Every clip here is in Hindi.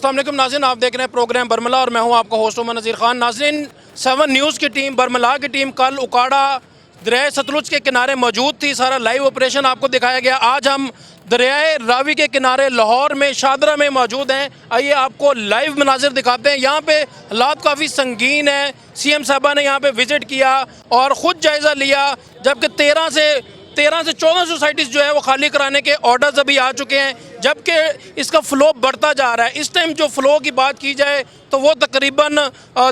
अस्सलाम वालेकुम नाज़रीन, आप देख रहे हैं प्रोग्राम बरमला और मैं हूं आपका होस्ट उमर नज़ीर खान। नाज़रीन, 7 न्यूज़ की टीम, बरमला की टीम कल उकाड़ा दरिया सतलुज के किनारे मौजूद थी। सारा लाइव ऑपरेशन आपको दिखाया गया। आज हम दरियाए रावी के किनारे लाहौर में शादरा में मौजूद हैं। आइए आपको लाइव मनाजिर दिखाते हैं। यहाँ पे हालात काफ़ी संगीन है। CM साहबा ने यहाँ पे विज़िट किया और ख़ुद जायज़ा लिया, जबकि 13 से 14 सोसाइटीज़ जो है वो खाली कराने के ऑर्डर्स अभी आ चुके हैं, जबकि इसका फ़्लो बढ़ता जा रहा है। इस टाइम जो फ़्लो की बात की जाए तो वो तकरीबन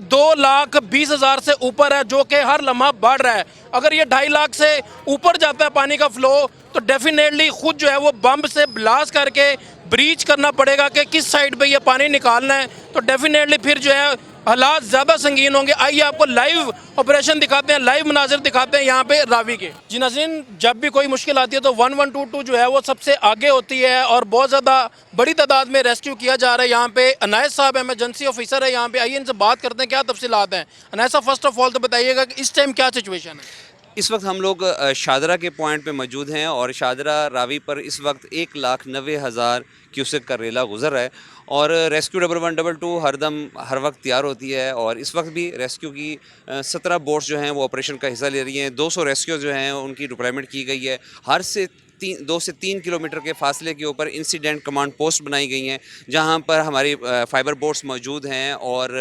2,20,000 से ऊपर है, जो कि हर लम्हा बढ़ रहा है। अगर ये 2.5 लाख से ऊपर जाता है पानी का फ़्लो तो डेफिनेटली खुद जो है वो बम्ब से ब्लास्ट करके ब्रीच करना पड़ेगा कि किस साइड पे ये पानी निकालना है। तो डेफिनेटली फिर जो है हालात ज़्यादा संगीन होंगे। आइए आपको लाइव ऑपरेशन दिखाते हैं, लाइव मनाजिर दिखाते हैं यहाँ पे रावी के। जी नाज़रीन, जब भी कोई मुश्किल आती है तो 1122 जो है वो सबसे आगे होती है और बहुत ज़्यादा बड़ी तादाद में रेस्क्यू किया जा रहा है। यहाँ पे अनायत साहब एमरजेंसी ऑफिसर है यहाँ पे। आइए इनसे बात करते हैं क्या तफसीलात हैं। अनायत साहब, फर्स्ट ऑफ ऑल तो बताइएगा कि इस टाइम क्या सिचुएशन है। इस वक्त हम लोग शादरा के पॉइंट पे मौजूद हैं और शादरा रावी पर इस वक्त 1,90,000 क्यूसेक का रेला गुजर रहा है और रेस्क्यू 1122 हर वक्त तैयार होती है। और इस वक्त भी रेस्क्यू की 17 बोट्स जो हैं वो ऑपरेशन का हिस्सा ले रही हैं। 200 रेस्क्यू जो हैं उनकी डिप्लॉयमेंट की गई है। हर से 2 से 3 किलोमीटर के फासले के ऊपर इंसिडेंट कमांड पोस्ट बनाई गई हैं, जहां पर हमारी फाइबर बोट्स मौजूद हैं और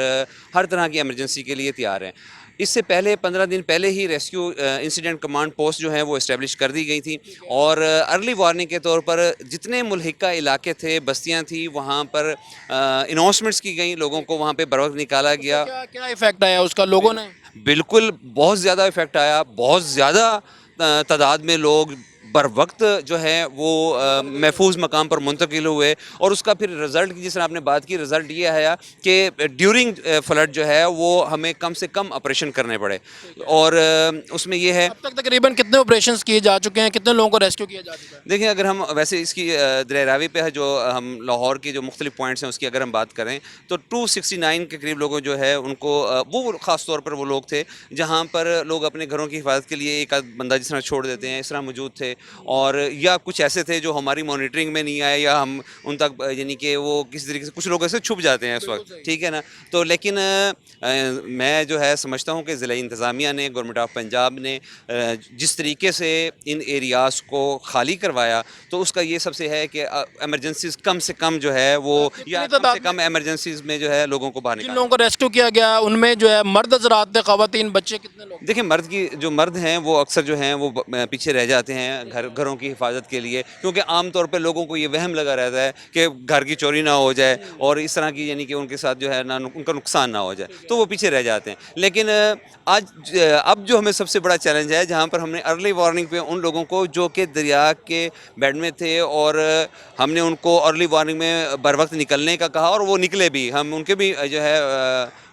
हर तरह की एमरजेंसी के लिए तैयार हैं। इससे पहले 15 दिन पहले ही रेस्क्यू इंसिडेंट कमांड पोस्ट जो है वो इस्टेब्लिश कर दी गई थी और अर्ली वार्निंग के तौर पर जितने मुल्हिका इलाके थे, बस्तियां थी, वहाँ पर अनाउंसमेंट्स की गई, लोगों को वहाँ पे बर वक्त निकाला गया। क्या क्या इफेक्ट आया उसका लोगों ने? बिल्कुल बहुत ज़्यादा इफ़ेक्ट आया। बहुत ज़्यादा तादाद में लोग बर वक्त जो है वो महफूज मकाम पर मुंतकिल हुए और उसका फिर रिज़ल्ट की, जिस तरह आपने बात की, रिज़ल्ट ये आया कि ड्यूरिंग फ्लड जो है वो हमें कम से कम ऑपरेशन करने पड़े। और उसमें ये है, अब तक तकरीबन कितने ऑपरेशंस किए जा चुके हैं, कितने लोगों को रेस्क्यू किया जा चुका है? देखिए, अगर हम वैसे इसकी दरिया रावी पे है जो हम लाहौर की जो मुख्तलिफ पॉइंट्स हैं उसकी अगर हम बात करें तो 269 के करीब लोगों जो है उनको वो ख़ास तौर पर वो लोग थे जहाँ पर लोग अपने घरों की हिफाजत के लिए एक आध बंदा जिस तरह छोड़ देते हैं, इस तरह मौजूद थे। और या कुछ ऐसे थे जो हमारी मॉनिटरिंग में नहीं आए या हम उन तक, यानी कि वो किसी तरीके से, कुछ लोग ऐसे छुप जाते हैं इस वक्त, ठीक है ना। तो लेकिन मैं जो है समझता हूँ कि ज़िला इंतज़ामिया ने, गवर्नमेंट ऑफ पंजाब ने जिस तरीके से इन एरियाज़ को खाली करवाया तो उसका ये सबसे है कि एमरजेंसीज कम से कम जो है वो, या कम से कम एमरजेंसीज में जो है लोगों को बाहर जिन निकाला। लोगों को रेस्क्यू किया गया उनमें जो है मर्द हज़रात थे, ख़वातीन, बच्चे, कितने लोग? देखिए, जो मर्द हैं वो अक्सर जो हैं वो पीछे रह जाते हैं घरों की हिफाजत के लिए, क्योंकि आम तौर पे लोगों को ये वहम लगा रहता है कि घर की चोरी ना हो जाए और इस तरह की, यानी कि उनके साथ जो है ना उनका नुकसान ना हो जाए, तो वो पीछे रह जाते हैं। लेकिन अब जो हमें सबसे बड़ा चैलेंज है, जहाँ पर हमने अर्ली वार्निंग पे उन लोगों को जो कि दरिया के बेड में थे और हमने उनको अर्ली वार्निंग में बर वक्त निकलने का कहा और वो निकले भी। हम उनके भी जो है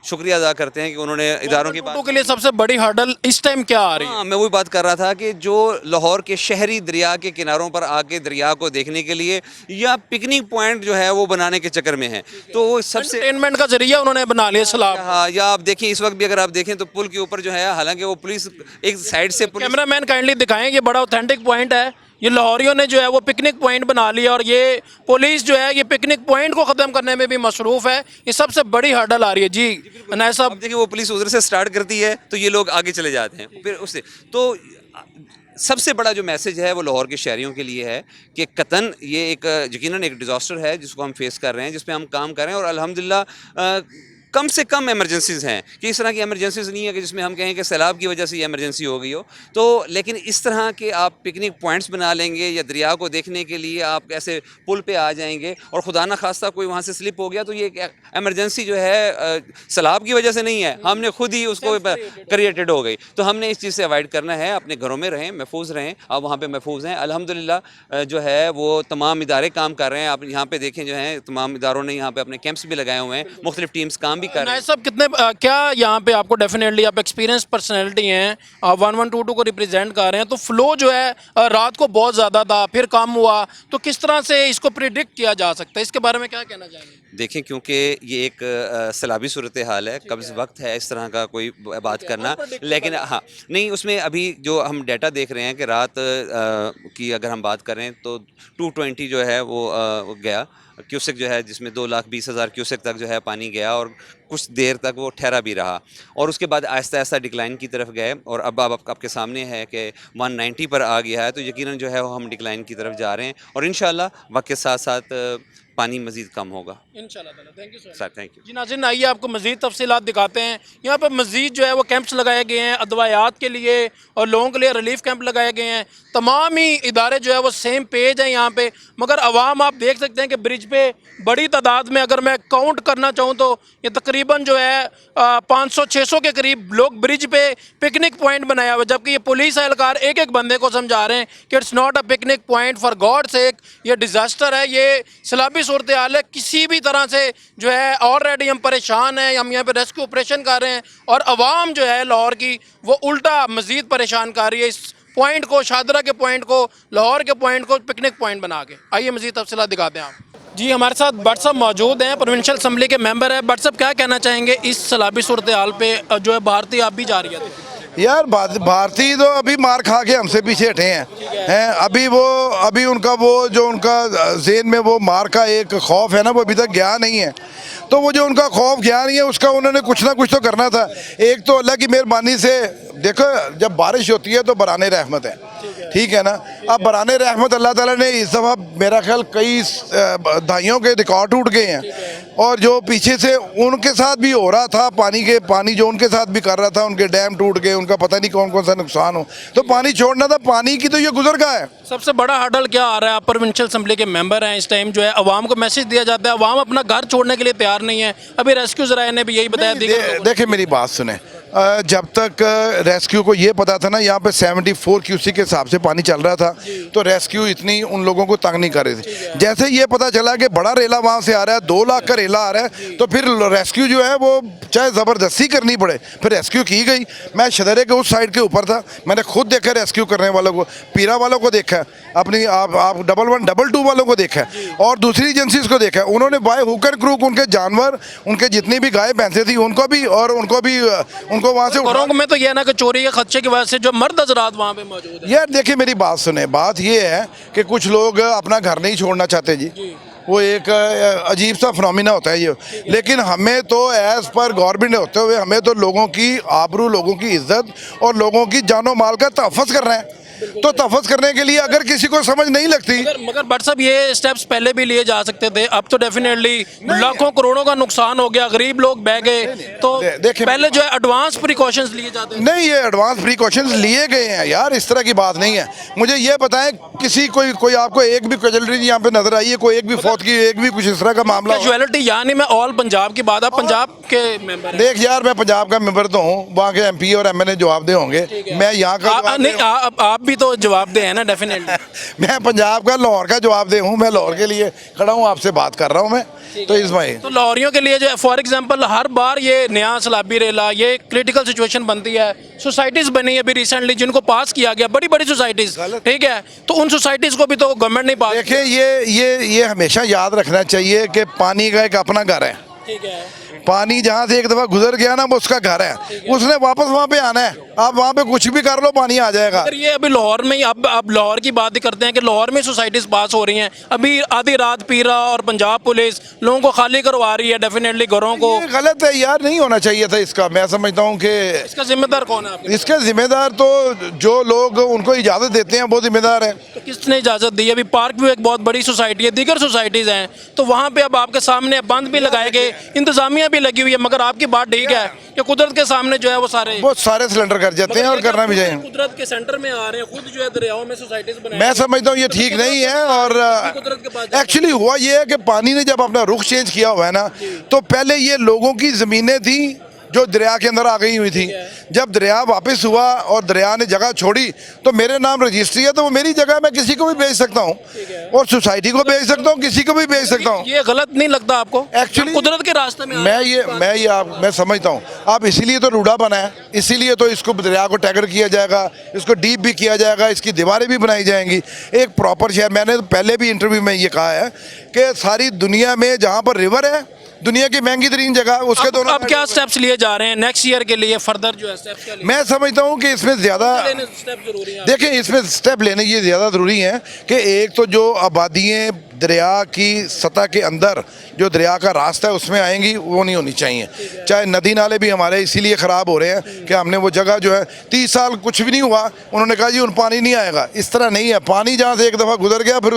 शुक्रिया अदा करते हैं कि उन्होंने इदारों की बात के लिए सबसे बड़ी हर्डल इस टाइम क्या आ रही है? हाँ, मैं वही बात कर रहा था कि जो लाहौर के शहरी दरिया के किनारों पर आके दरिया को देखने के लिए या पिकनिक पॉइंट जो है वो बनाने के चक्कर में है, तो वो सबसे एंटरटेनमेंट का जरिया उन्होंने बना लिया सलाब। हाँ, या आप देखिए इस वक्त भी अगर आप देखें तो पुल के ऊपर जो है, हालांकि वो पुलिस एक साइड से कैमरामैन काइंडली दिखाएं, ये बड़ा ऑथेंटिक पॉइंट है। ये लाहौरियों ने जो है वो पिकनिक पॉइंट बना लिया और ये पुलिस जो है ये पिकनिक पॉइंट को ख़त्म करने में भी मसरूफ़ है। ये सबसे बड़ी हर्डल आ रही है। जी अनायत साहब, देखिए, वो पुलिस उधर से स्टार्ट करती है तो ये लोग आगे चले जाते हैं फिर उससे। तो सबसे बड़ा जो मैसेज है वो लाहौर के शहरियों के लिए है कि कतन ये एक यकीनन एक डिज़ास्टर है जिसको हम फेस कर रहे हैं, जिस पे हम काम कर रहे हैं। और अल्हम्दुलिल्लाह कम से कम एमरजेंसीज हैं कि इस तरह की एमरजेंसीज नहीं है कि जिसमें हम कहें कि सैलाब की वजह से ये एमरजेंसी हो गई हो। तो लेकिन इस तरह के आप पिकनिक पॉइंट्स बना लेंगे या दरिया को देखने के लिए आप ऐसे पुल पे आ जाएंगे और खुदा न खास्ता कोई वहाँ से स्लिप हो गया तो ये एमरजेंसी जो है सैलाब की वजह से नहीं है, हमने खुद ही उसको क्रिएटेड हो गई। तो हमने इस चीज़ से अवॉइड करना है, अपने घरों में रहें, महफूज रहें। आप वहाँ पर महफूज हैं अल्हम्दुलिल्लाह। जो है वो तमाम इदारे काम कर रहे हैं। आप यहाँ पे देखें जो है तमाम इदारों ने यहाँ पे अपने कैंप्स भी लगाए हुए हैं, मुख्तलिफ टीम्स काम भी कर रहे हैं। सब कितने क्या यहाँ पे आपको डेफिनेटली आप एक्सपीरियंस पर्सनैलिटी हैं, आप 1122 को रिप्रेजेंट कर रहे हैं, तो फ्लो जो है रात को बहुत ज़्यादा था, फिर कम हुआ, तो किस तरह से इसको प्रिडिक्ट किया जा सकता है, इसके बारे में क्या कहना चाहेंगे? देखें, क्योंकि ये एक सैलाबी सूरत हाल है, कब्ज़ वक्त है इस तरह का कोई बात करना। लेकिन हाँ, नहीं, उसमें अभी जो हम डाटा देख रहे हैं कि रात की अगर हम बात करें तो 220 जो है वो गया क्यूसेक जो है, जिसमें 2,20,000 क्यूसेक तक जो है पानी गया और कुछ देर तक वो ठहरा भी रहा और उसके बाद आहिस्ता आहिस्ता डिक्लाइन की तरफ गए और अब आपके सामने है कि 190 पर आ गया है। तो यकीनन जो है वो हम डिक्लाइन की तरफ जा रहे हैं और इंशाल्लाह वक्त के साथ साथ पानी मज़ीद कम होगा इंशाल्लाह ताला। Thank you sir. Thank you जी नाज़रीन, आइए आपको मज़ीद तफसीलात दिखाते हैं। यहाँ पर मज़ीद जो है वो कैंप्स लगाए गए हैं अदवायात के लिए और लोगों के लिए रिलीफ कैंप लगाए गए हैं। तमाम ही इदारे जो है वो सेम पेज हैं यहाँ पे, मगर अवाम आप देख सकते हैं कि ब्रिज पे बड़ी तादाद में, अगर मैं काउंट करना चाहूँ तो ये तकरीबन जो है 500-600 के करीब लोग ब्रिज पे पिकनिक पॉइंट बनाया हुआ है, जबकि ये पुलिस एहलकार एक एक बंदे को समझा रहे हैं कि it's not a picnic point, for God sake ये डिज़ास्टर है, ये सैलाबी सूरत हाल है, किसी भी तरह से जो है ऑलरेडी हम परेशान हैं। हम यहाँ पे रेस्क्यू ऑपरेशन कर रहे हैं और आवाम जो है लाहौर की वो उल्टा मज़ीद परेशान कर रही है इस पॉइंट को, शादरा के पॉइंट को, लाहौर के पॉइंट को पिकनिक पॉइंट बना के। आइए मज़ीद तफसीलात दिखाते हैं आप। जी हमारे साथ भट्ट साहब मौजूद हैं, प्रोविंशियल असम्बली के मेंबर हैं। भट्ट साहब क्या कहना चाहेंगे इस सैलाबी सूरत हाल पे जो है भारतीय आप भी जा रही है? यार भारतीय तो अभी मार खा के हमसे पीछे हटे हैं अभी उनका वो जो उनका ज़हन में वो मार का एक खौफ है ना, वो अभी तक गया नहीं है। तो वो जो उनका खौफ गया नहीं है उसका उन्होंने कुछ ना कुछ तो करना था। एक तो अल्लाह की मेहरबानी से देखो, जब बारिश होती है तो बराने रहमत है, ठीक है ना। अब बराने रहमत अल्लाह ताला ने इस दफ़ा मेरा ख्याल कई दहाइयों के रिकॉर्ड टूट गए हैं और जो पीछे से उनके साथ भी हो रहा था, पानी जो उनके साथ भी कर रहा था, उनके डैम टूट गए, उनका पता नहीं कौन कौन सा नुकसान हो, तो पानी छोड़ना था। पानी की तो ये गुजर का है। सबसे बड़ा हर्डल क्या आ रहा है? आप प्रोविंशियल असम्बली के मेंबर हैं, इस टाइम जो है अवाम को मैसेज दिया जाता है, अवाम अपना घर छोड़ने के लिए तैयार नहीं है। अभी रेस्क्यू ज़राए ने भी यही बताया। देखिए मेरी बात सुने, जब तक रेस्क्यू को ये पता था ना, यहाँ पे 74 क्यूसेक के हिसाब से पानी चल रहा था, तो रेस्क्यू इतनी उन लोगों को तंग नहीं कर रही थी। जैसे ये पता चला कि बड़ा रेला वहाँ से आ रहा है, 2 लाख का रेला आ रहा है, तो फिर रेस्क्यू जो है वो चाहे ज़बरदस्ती करनी पड़े, फिर रेस्क्यू की गई। मैं शदरे के उस साइड के ऊपर था, मैंने खुद देखा रेस्क्यू करने वालों को, पीरा वालों को देखा, अपनी आप 11 22 वालों को देखा और दूसरी एजेंसीज को देखा। उन्होंने बाय हुक एंड क्रूक उनके जानवर, उनके जितनी भी गाय भैंसें थी उनको भी उनको वहाँ से घरों में तो ये ना कि चोरी के खदशे की वजह से जो मर्द हजरात वहाँ पे मौजूद है। यार देखिए मेरी बात सुने, बात ये है कि कुछ लोग अपना घर नहीं छोड़ना चाहते जी, वो एक अजीब सा फिनोमिना होता है ये। लेकिन हमें तो एज पर गवर्नमेंट होते हुए हमें तो लोगों की आबरू, लोगों की इज्जत और लोगों की जानो माल का तहफ़्फ़ुज़ करना है। तो तहफ़्फ़ुज़ करने के लिए अगर किसी को समझ नहीं लगती, मगर भट्ट साहब ये स्टेप्स पहले भी लिए जा सकते थे। अब तो डेफिनेटली लाखों करोड़ों का नुकसान हो गया, गरीब लोग बह गए, तो पहले जो है एडवांस प्रिकॉशंस लिए जाते हैं। नहीं, ये एडवांस प्रिकॉशंस लिए गए हैं यार, इस तरह की बात नहीं है। मुझे ये बताएं किसी कोई आपको एक भी कैजुअलिटी यहाँ पे नजर आई है? कोई एक भी फौत की, एक भी कुछ इस तरह का मामला? कैजुअलिटी यानी मैं ऑल पंजाब की बात, आप पंजाब के मेंबर हैं। देख यार, मैं पंजाब का मेंबर तो हूँ, वहाँ के MP और MLA जवाब दे होंगे, मैं यहाँ का नहीं, आप भी तो जवाब दे हैं ना डेफिनेटली। मैं पंजाब का, लाहौर का जवाब दे हूँ, मैं लाहौर के लिए खड़ा हूँ, आपसे बात कर रहा हूँ मैं। तो इस भाई तो लाहौरियों के लिए जो फॉर एग्जांपल हर बार ये नया सैलाबी रेला, ये क्रिटिकल सिचुएशन बनती है। सोसाइटीज़ बनी है अभी रिसेंटली जिनको पास किया गया, बड़ी बड़ी सोसाइटीज़, ठीक है, तो उन सोसाइटीज़ को भी तो गवर्नमेंट नहीं पास। देखिए ये हमेशा याद रखना चाहिए कि पानी का एक अपना घर है, ठीक है। पानी जहाँ से एक दफ़ा गुजर गया ना वो उसका घर है, उसने वापस वहाँ पे आना है। आप वहाँ पे कुछ भी कर लो, पानी आ जाएगा। अगर ये अभी लाहौर में ही अब लाहौर की बात ही करते हैं कि लाहौर में सोसाइटीज़ पास हो रही हैं, अभी आधी रात पीरा और पंजाब पुलिस लोगों को खाली करवा रही है डेफिनेटली घरों को। ये गलत है यार, नहीं होना चाहिए था इसका। मैं समझता हूँ कि इसका जिम्मेदार कौन है आपके? इसका जिम्मेदार तो जो लोग उनको इजाज़त देते हैं वो जिम्मेदार है। तो किसने इजाज़त दी? अभी पार्क भी एक बहुत बड़ी सोसाइटी है, दीगर सोसाइटीज़ हैं, तो वहाँ पे अब आपके सामने बंद भी लगाए गए, इंतजामिया भी लगी हुई है, मगर आपकी बात ठीक है कि कुदरत के सामने जो है वो सारे सिलेंडर कर जाते हैं और करना भी चाहिए। कुदरत के सेंटर में आ रहे हैं, खुद जो है दरियाओं में सोसाइटीज बनाई। मैं समझता हूँ ये ठीक नहीं है। और एक्चुअली हुआ ये है कि पानी ने जब अपना रुख चेंज किया हुआ है ना, तो पहले ये लोगों की ज़मीनें थी जो दरिया के अंदर आ गई हुई थी। जब दरिया वापस हुआ और दरिया ने जगह छोड़ी तो मेरे नाम रजिस्ट्री है, तो वो मेरी जगह, मैं किसी को भी बेच सकता हूँ और सोसाइटी को बेच सकता हूँ, किसी को भी बेच सकता हूँ। ये गलत नहीं लगता आपको? Actually, कुदरत के रास्ते में मैं समझता हूँ। आप इसीलिए तो रूडा बना है, इसीलिए तो इसको दरिया को टैगर किया जाएगा, इसको डीप भी किया जाएगा, इसकी दीवारें भी बनाई जाएंगी, एक प्रॉपर शहर। मैंने तो पहले भी इंटरव्यू में ये कहा है कि सारी दुनिया में जहाँ पर रिवर है, दुनिया की महंगी तरीन जगह, उसके दोनों अब क्या स्टेप्स लिए जा रहे हैं नेक्स्ट ईयर के लिए? फर्दर जो है स्टेप्स क्या लिए? मैं समझता हूँ कि इसमें ज़्यादा स्टेप जरूरी है। देखिए, इसमें स्टेप लेने ये ज़्यादा ज़रूरी है कि एक तो जो आबादियाँ दरिया की सतह के अंदर जो दरिया का रास्ता है उसमें आएंगी, वो नहीं होनी चाहिए। चाहे नदी नाले भी हमारे इसीलिए ख़राब हो रहे हैं कि हमने वो जगह जो है 30 साल कुछ भी नहीं हुआ, उन्होंने कहा जी उन पानी नहीं आएगा। इस तरह नहीं है, पानी जहाँ से एक दफ़ा गुजर गया फिर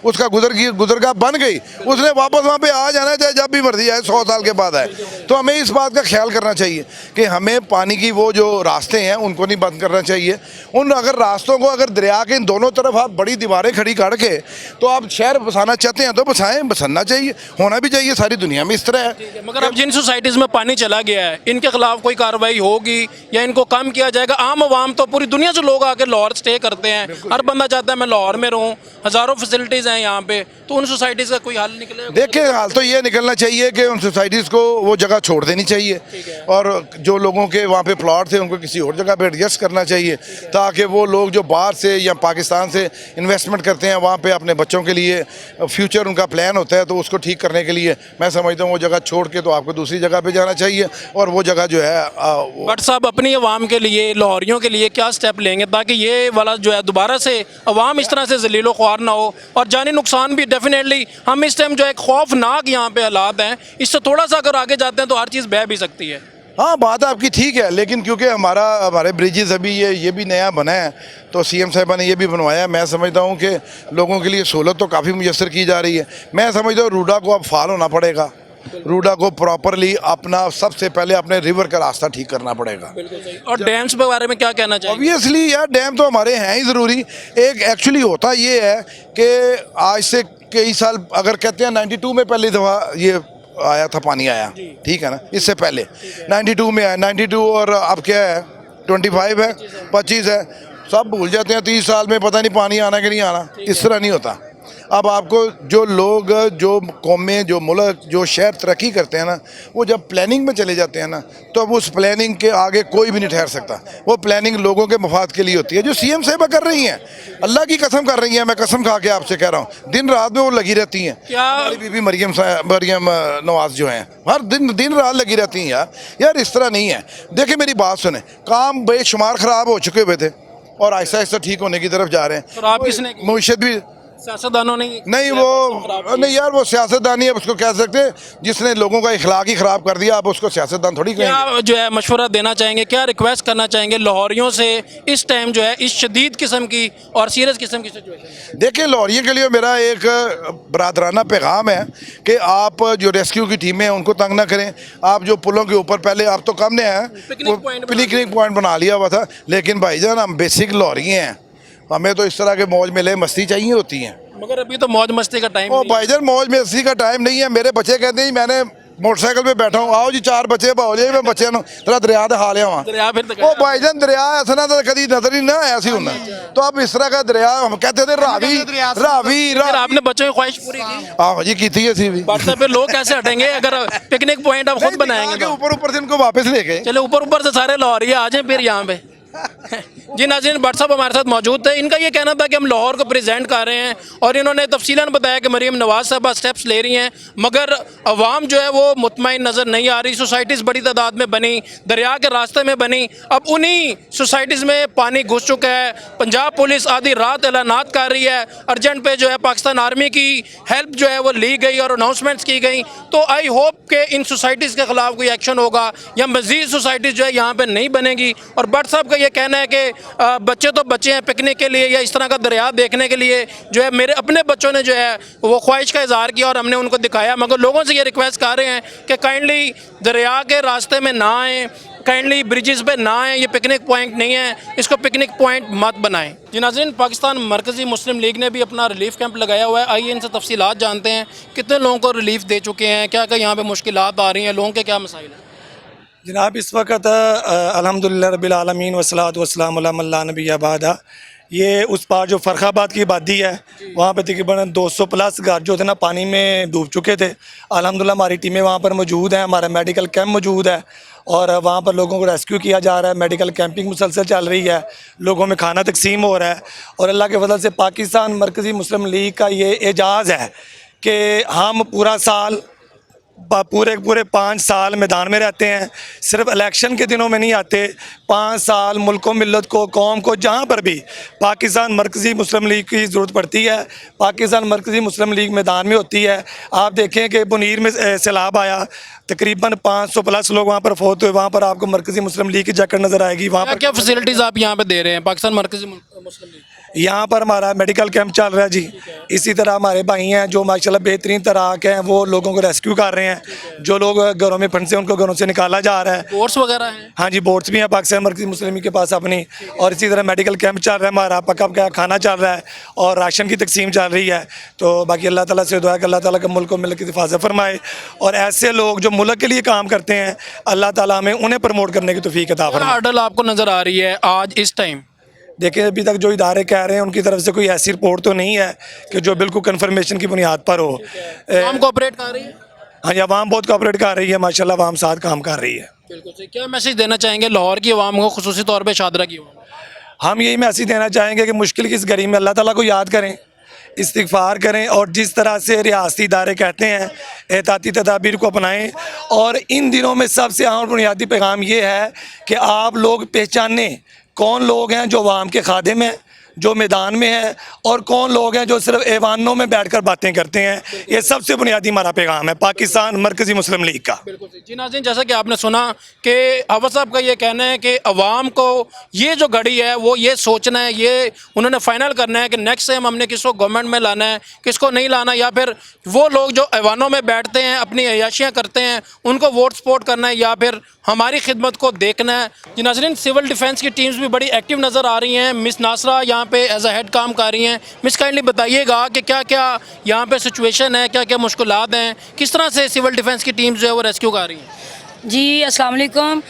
उसका गुजरगाह बन गई, उसने वापस वहाँ पे आ जाना है, चाहे जब भी मर्जी आए, 100 साल के बाद आए। तो हमें इस बात का ख्याल करना चाहिए कि हमें पानी की वो जो रास्ते हैं उनको नहीं बंद करना चाहिए। उन अगर रास्तों को, अगर दरिया के इन दोनों तरफ आप बड़ी दीवारें खड़ी करके तो आप शहर बसाना चाहते हैं तो बसाएं, बसना चाहिए, होना भी चाहिए। सारी दुनिया में इस तरह है। मगर अब जिन सोसाइटीज़ में पानी चला गया है, इनके खिलाफ कोई कार्रवाई होगी या इनको कम किया जाएगा? आम आवाम तो पूरी दुनिया से लोग आके लाहौर स्टे करते हैं, हर बंदा चाहता है मैं लाहौर में रहूं, हज़ारों फैसिलिटीज़ हैं यहाँ पे, तो उन सोसाइटीज़ का कोई हल निकलेगा? देखिए, हाल तो ये निकलना चाहिए कि उन सोसाइटीज़ को वो जगह छोड़ देनी चाहिए और जो लोगों के वहाँ पे प्लॉट थे उनको किसी और जगह पे एडजस्ट करना चाहिए, ताकि वो लोग जो बाहर से या पाकिस्तान से इन्वेस्टमेंट करते हैं वहाँ पे अपने बच्चों के लिए फ्यूचर उनका प्लान होता है, तो उसको ठीक करने के लिए मैं समझता हूँ वो जगह छोड़ के तो आपको दूसरी जगह पे जाना चाहिए। और वो जगह जो है बट साहब अपनी आवाम के लिए, लाहौरियों के लिए क्या स्टेप लेंगे ताकि ये वाला जो है दोबारा से आवाम इस तरह से जलीलो ख्वार ना हो? और जानी नुकसान भी डेफिनेटली, हम इस टाइम जो है खौफनाक यहाँ पे हालात हैं, इससे थोड़ा सा अगर आगे जाते हैं तो हर चीज़ बह भी सकती है। हाँ, बात आपकी ठीक है, लेकिन क्योंकि हमारे ब्रिजेस अभी ये भी नया बना है तो सीएम साहिबा ने ये भी बनवाया है। मैं समझता हूँ कि लोगों के लिए सहूलत तो काफ़ी मुयसर की जा रही है। मैं समझता हूँ रूडा को अब फाल होना पड़ेगा, रूडा को प्रॉपरली अपना सबसे पहले अपने रिवर का रास्ता ठीक करना पड़ेगा। और डैम्स के बारे में क्या कहना चाहिए? ऑब्वियसली यार, डैम तो हमारे हैं ही ज़रूरी। एक एक्चुअली होता ये है कि आज से कई साल, अगर कहते हैं 92 में पहली दफ़ा ये आया था, पानी आया, ठीक है ना, इससे पहले 92 में आया, 92 और अब क्या है 25 है, 25 है, सब भूल जाते हैं 30 साल में पता नहीं पानी आना कि नहीं आना। इस तरह नहीं होता। अब आपको जो लोग, जो कौमें, जो मुल्क, जो शहर तरक्की करते हैं ना, वो जब प्लानिंग में चले जाते हैं ना, तो अब उस प्लानिंग के आगे कोई भी नहीं ठहर सकता। वो प्लानिंग लोगों के मफाद के लिए होती है। जो सीएम साहिबा कर रही हैं, अल्लाह की कसम कर रही हैं, मैं कसम खा के आपसे कह रहा हूँ, दिन रात में वो लगी रहती हैं। हमारी बीबी मरियम नवाज जो हैं, हर दिन रात लगी रहती हैं। यार इस तरह नहीं है। देखिए मेरी बात सुने, काम बेशुमार ख़राब हो चुके हुए थे और आहिस्ता आहिस्ता ठीक होने की तरफ जा रहे हैं। आप किसने? मुर्शद भी सियासतदानों ने नहीं, वो नहीं यार, वो सियासतदान ही अब उसको कह सकते हैं जिसने लोगों का इखलाक ही ख़राब कर दिया। आप उसको सियासतदान थोड़ी कहेंगे। क्या जो है मशवरा देना चाहेंगे, क्या रिक्वेस्ट करना चाहेंगे लाहौरियों से इस टाइम जो है इस शदीद किस्म की और सीरियस किस्म की सिचुएशन? देखिए, लाहौरियों के लिए मेरा एक बरादराना पैगाम है कि आप जो रेस्क्यू की टीमें हैं उनको तंग ना करें। आप जो पुलों के ऊपर, पहले आप तो कम ने हैं, पिकनिक पॉइंट बना लिया हुआ था, लेकिन भाईजान हम बेसिक लाहौरी हैं, हमें तो इस तरह के मौज मेले मस्ती चाहिए होती हैं। मगर अभी तो मौज मस्ती का टाइम ओ भाईजान, मौज मस्ती का टाइम नहीं है। मेरे बच्चे कहते हैं मैंने मोटरसाइकिल पे बैठा हूँ, आओ जी 4 बच्चे भाओ जी, मैं बच्चे तेरा दरिया दिखा लिया वहाँ। ओ भाईजान, दरिया ऐसा ना तो कभी नजर ही ना ऐसी होना। तो अब इस तरह का दरिया हम कहते थे रावी। आपने बच्चों की ख्वाहिश पूरी की? हाँ जी, की थी ऐसी भी। फिर लोग कैसे हटेंगे अगर पिकनिक पॉइंट आप खुद बनाएंगे? ऊपर से इनको वापस ले गए। चलो ऊपर से सारे लाहौरी आ जाए फिर यहाँ पे। जी नाज़रीन, भट्ट साहब हमारे साथ मौजूद थे। इनका ये कहना था कि हम लाहौर को प्रेजेंट कर रहे हैं और इन्होंने तफसीलन बताया कि मरीम नवाज साहबा स्टेप्स ले रही हैं, मगर अवाम जो है वो मुतमईन नज़र नहीं आ रही। सोसाइटीज़ बड़ी तादाद में बनी, दरिया के रास्ते में बनी, अब उन्हीं सोसाइटीज़ में पानी घुस चुका है। पंजाब पुलिस आधी रात ऐलानात कर रही है, अर्जेंट पे जो है पाकिस्तान आर्मी की हेल्प जो है वो ली गई और अनाउंसमेंट्स की गई। तो आई होप कि इन सोसाइटीज़ के ख़िलाफ़ कोई एक्शन होगा या मज़ीद सोसाइटीज़ जो है यहाँ पर नहीं बनेगी। और भट्ट साहब का ये कहना है कि बच्चे तो बच्चे हैं, पिकनिक के लिए या इस तरह का दरिया देखने के लिए जो है मेरे अपने बच्चों ने जो है वो ख्वाहिश का इजहार किया और हमने उनको दिखाया, मगर लोगों से ये रिक्वेस्ट कर रहे हैं कि काइंडली दरिया के रास्ते में ना आएँ, काइंडली ब्रिजेस पे ना आएँ, ये पिकनिक पॉइंट नहीं है, इसको पिकनिक पॉइंट मत बनाएं। जी नाज़रीन, पाकिस्तान मरकज़ी मुस्लिम लीग ने भी अपना रिलीफ कैंप लगाया हुआ है। आइए इनसे तफसीलात जानते हैं, कितने लोगों को रिलीफ दे चुके हैं, क्या क्या यहाँ पे मुश्किलात आ रही हैं, लोगों के क्या मसाइल हैं। जनाब इस वक्त अल्हम्दुलिल्लाह रब्बिल आलमीन वस्सलातु वस्सलामु अला मल्ला नबी बादा, ये उस पार जो फ़रखाबाद की आबादी है वहाँ पे तकरीबन 200 प्लस घर जो थे ना पानी में डूब चुके थे। अल्हम्दुलिल्लाह हमारी टीमें वहाँ पर मौजूद हैं, हमारा मेडिकल कैंप मौजूद है और वहाँ पर लोगों को रेस्क्यू किया जा रहा है। मेडिकल कैंपिंग मुसलसल चल रही है, लोगों में खाना तकसीम हो रहा है और अल्लाह के फजल से पाकिस्तान मरकज़ी मुस्लिम लीग का ये एजाज़ है कि हम पूरा साल पूरे 5 साल मैदान में रहते हैं, सिर्फ इलेक्शन के दिनों में नहीं आते। 5 साल मुल्क मिल्लत को, कौम को, जहाँ पर भी पाकिस्तान मरकज़ी मुस्लिम लीग की ज़रूरत पड़ती है, पाकिस्तान मरकज़ी मुस्लिम लीग मैदान में होती है। आप देखें कि बुनीर में सैलाब आया, तकरीबन 500 प्लस लोग वहाँ पर फौत हुए। वहाँ पर आपको मरकज़ी मुस्लिम लीग की जैकेट नज़र आएगी। वहाँ पर क्या फैसिलिटीज़ आप यहाँ पे दे रहे हैं पाकिस्तान मरकज़ी मुस्लिम लीग? यहाँ पर हमारा मेडिकल कैंप चल रहा है जी। इसी तरह हमारे भाई हैं जो माशाल्लाह बेहतरीन तरह के हैं, वो लोगों को रेस्क्यू कर रहे हैं। जो लोग घरों में फंसे उनको घरों से निकाला जा रहा है। बोट्स वगैरह हैं? हाँ जी, बोट्स भी हैं पाकिस्तान मरकज़ी मुस्लिम लीग के पास अपनी। और इसी तरह मेडिकल कैंप चल रहा है हमारा, पका पका खाना चल रहा है और राशन की तकसीम चल रही है। तो बाकी अल्लाह ताला से दुआ है कि अल्लाह ताला के मुल्क को मिल्क की हिफाजत फरमाए और ऐसे लोग जो मुल्क के लिए काम करते हैं अल्लाह ताला हमें उन्हें प्रमोट करने की तौफीक अता फरमाए। हर्डल आपको नज़र आ रही है आज इस टाइम? देखिए अभी तक जो इदारे कह रहे हैं उनकी तरफ से कोई ऐसी रिपोर्ट तो नहीं है कि जो बिल्कुल कन्फर्मेशन की बुनियाद पर हो। काम कोऑपरेट कर रही है? हाँ जी, अवाम बहुत कोऑपरेट कर रही है माशाल्लाह, अवाम साथ काम कर रही है। बिल्कुल सही। क्या मैसेज देना चाहेंगे लाहौर की आवाम को, खुसूसी तौर पे शादरा की आवाम को? हम यही मैसेज देना चाहेंगे कि मुश्किल की इस घड़ी में अल्लाह ताला को याद करें, इस्तिग़फ़ार करें और जिस तरह से रियासती इदारे कहते हैं एहतियाती तदाबीर को अपनाएं। और इन दिनों में सबसे अहम और बुनियादी पैगाम ये है कि आप लोग पहचानें कौन लोग हैं जो अवाम के खादिम हैं, जो मैदान में हैं, और कौन लोग हैं जो सिर्फ ऐवानों में बैठकर बातें करते हैं। ये सबसे बुनियादी हमारा पैगाम है पाकिस्तान मरकज़ी मुस्लिम लीग का। बिल्कुल जी नाज़रीन, जैसा कि आपने सुना कि अवध साहब का ये कहना है कि अवाम को ये जो घड़ी है वो ये सोचना है, ये उन्होंने फाइनल करना है कि नेक्स्ट टाइम हमने किसको गवर्नमेंट में लाना है, किसको नहीं लाना, या फिर वो लोग जो ऐवानों में बैठते हैं अपनी अयाशियाँ करते हैं उनको वोट सपोर्ट करना है, या फिर हमारी खिदमत को देखना है। जी नाज़रीन, सिविल डिफेंस की टीम्स भी बड़ी एक्टिव नज़र आ रही हैं। मिस नासरा यहाँ पे एज अ हेड काम कर रही हैं। मिस काइंडली बताइएगा कि क्या क्या यहाँ पे सिचुएशन है, क्या क्या मुश्किलात हैं, किस तरह से सिविल डिफेंस की टीम्स जो है वो रेस्क्यू कर रही हैं? जी अस्सलाम वालेकुम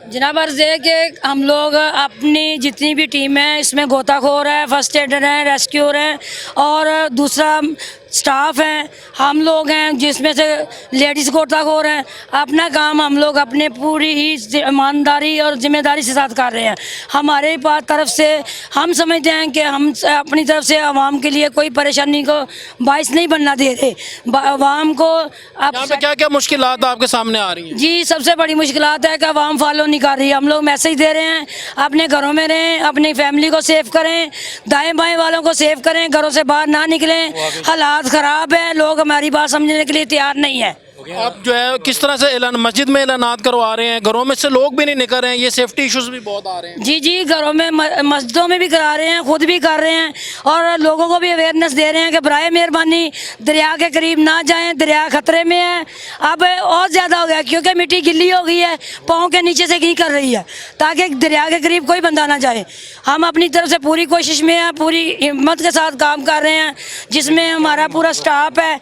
जनाब, अर्ज़ है कि हम लोग अपनी जितनी भी टीम है इसमें गोताखोर है, फर्स्ट एडर हैं, रेस्क्यूर हैं और दूसरा स्टाफ हैं, हम लोग हैं जिसमें से लेडीज़ गोताखोर हैं। अपना काम हम लोग अपने पूरी ही ईमानदारी और ज़िम्मेदारी से साथ कर रहे हैं। हमारे पास तरफ से हम समझते हैं कि हम अपनी तरफ से आवाम के लिए कोई परेशानी को बाइस नहीं बनना दे रहे। आवाम को यहाँ पे क्या क्या मुश्किलात आपके सामने आ रही हैं? जी सबसे बड़ी मुश्किलात है कि आवाम फॉलो नहीं कर रही है। हम लोग मैसेज दे रहे हैं अपने घरों में रहें, अपनी फैमिली को सेव करें, दाएं बाएं वालों को सेव करें, घरों से बाहर ना निकलें। हालात ख़राब है, लोग हमारी बात समझने के लिए तैयार नहीं है। आप जो है किस तरह से ऐलान मस्जिद में ऐलानात करवा रहे हैं, घरों में से लोग भी नहीं निकल रहे हैं, ये सेफ्टी इश्यूज भी बहुत आ रहे हैं? जी जी, घरों में मस्जिदों में भी करा रहे हैं, खुद भी कर रहे हैं और लोगों को भी अवेयरनेस दे रहे हैं कि बराए मेहरबानी दरिया के करीब ना जाएं, दरिया खतरे में है। अब और ज़्यादा हो गया क्योंकि मिट्टी गिल्ली हो गई है, पाँव के नीचे से नहीं कर रही है, ताकि दरिया के करीब कोई बंदा ना जाए। हम अपनी तरफ से पूरी कोशिश में हैं, पूरी हिम्मत के साथ काम कर रहे हैं, जिसमें हमारा पूरा स्टाफ है।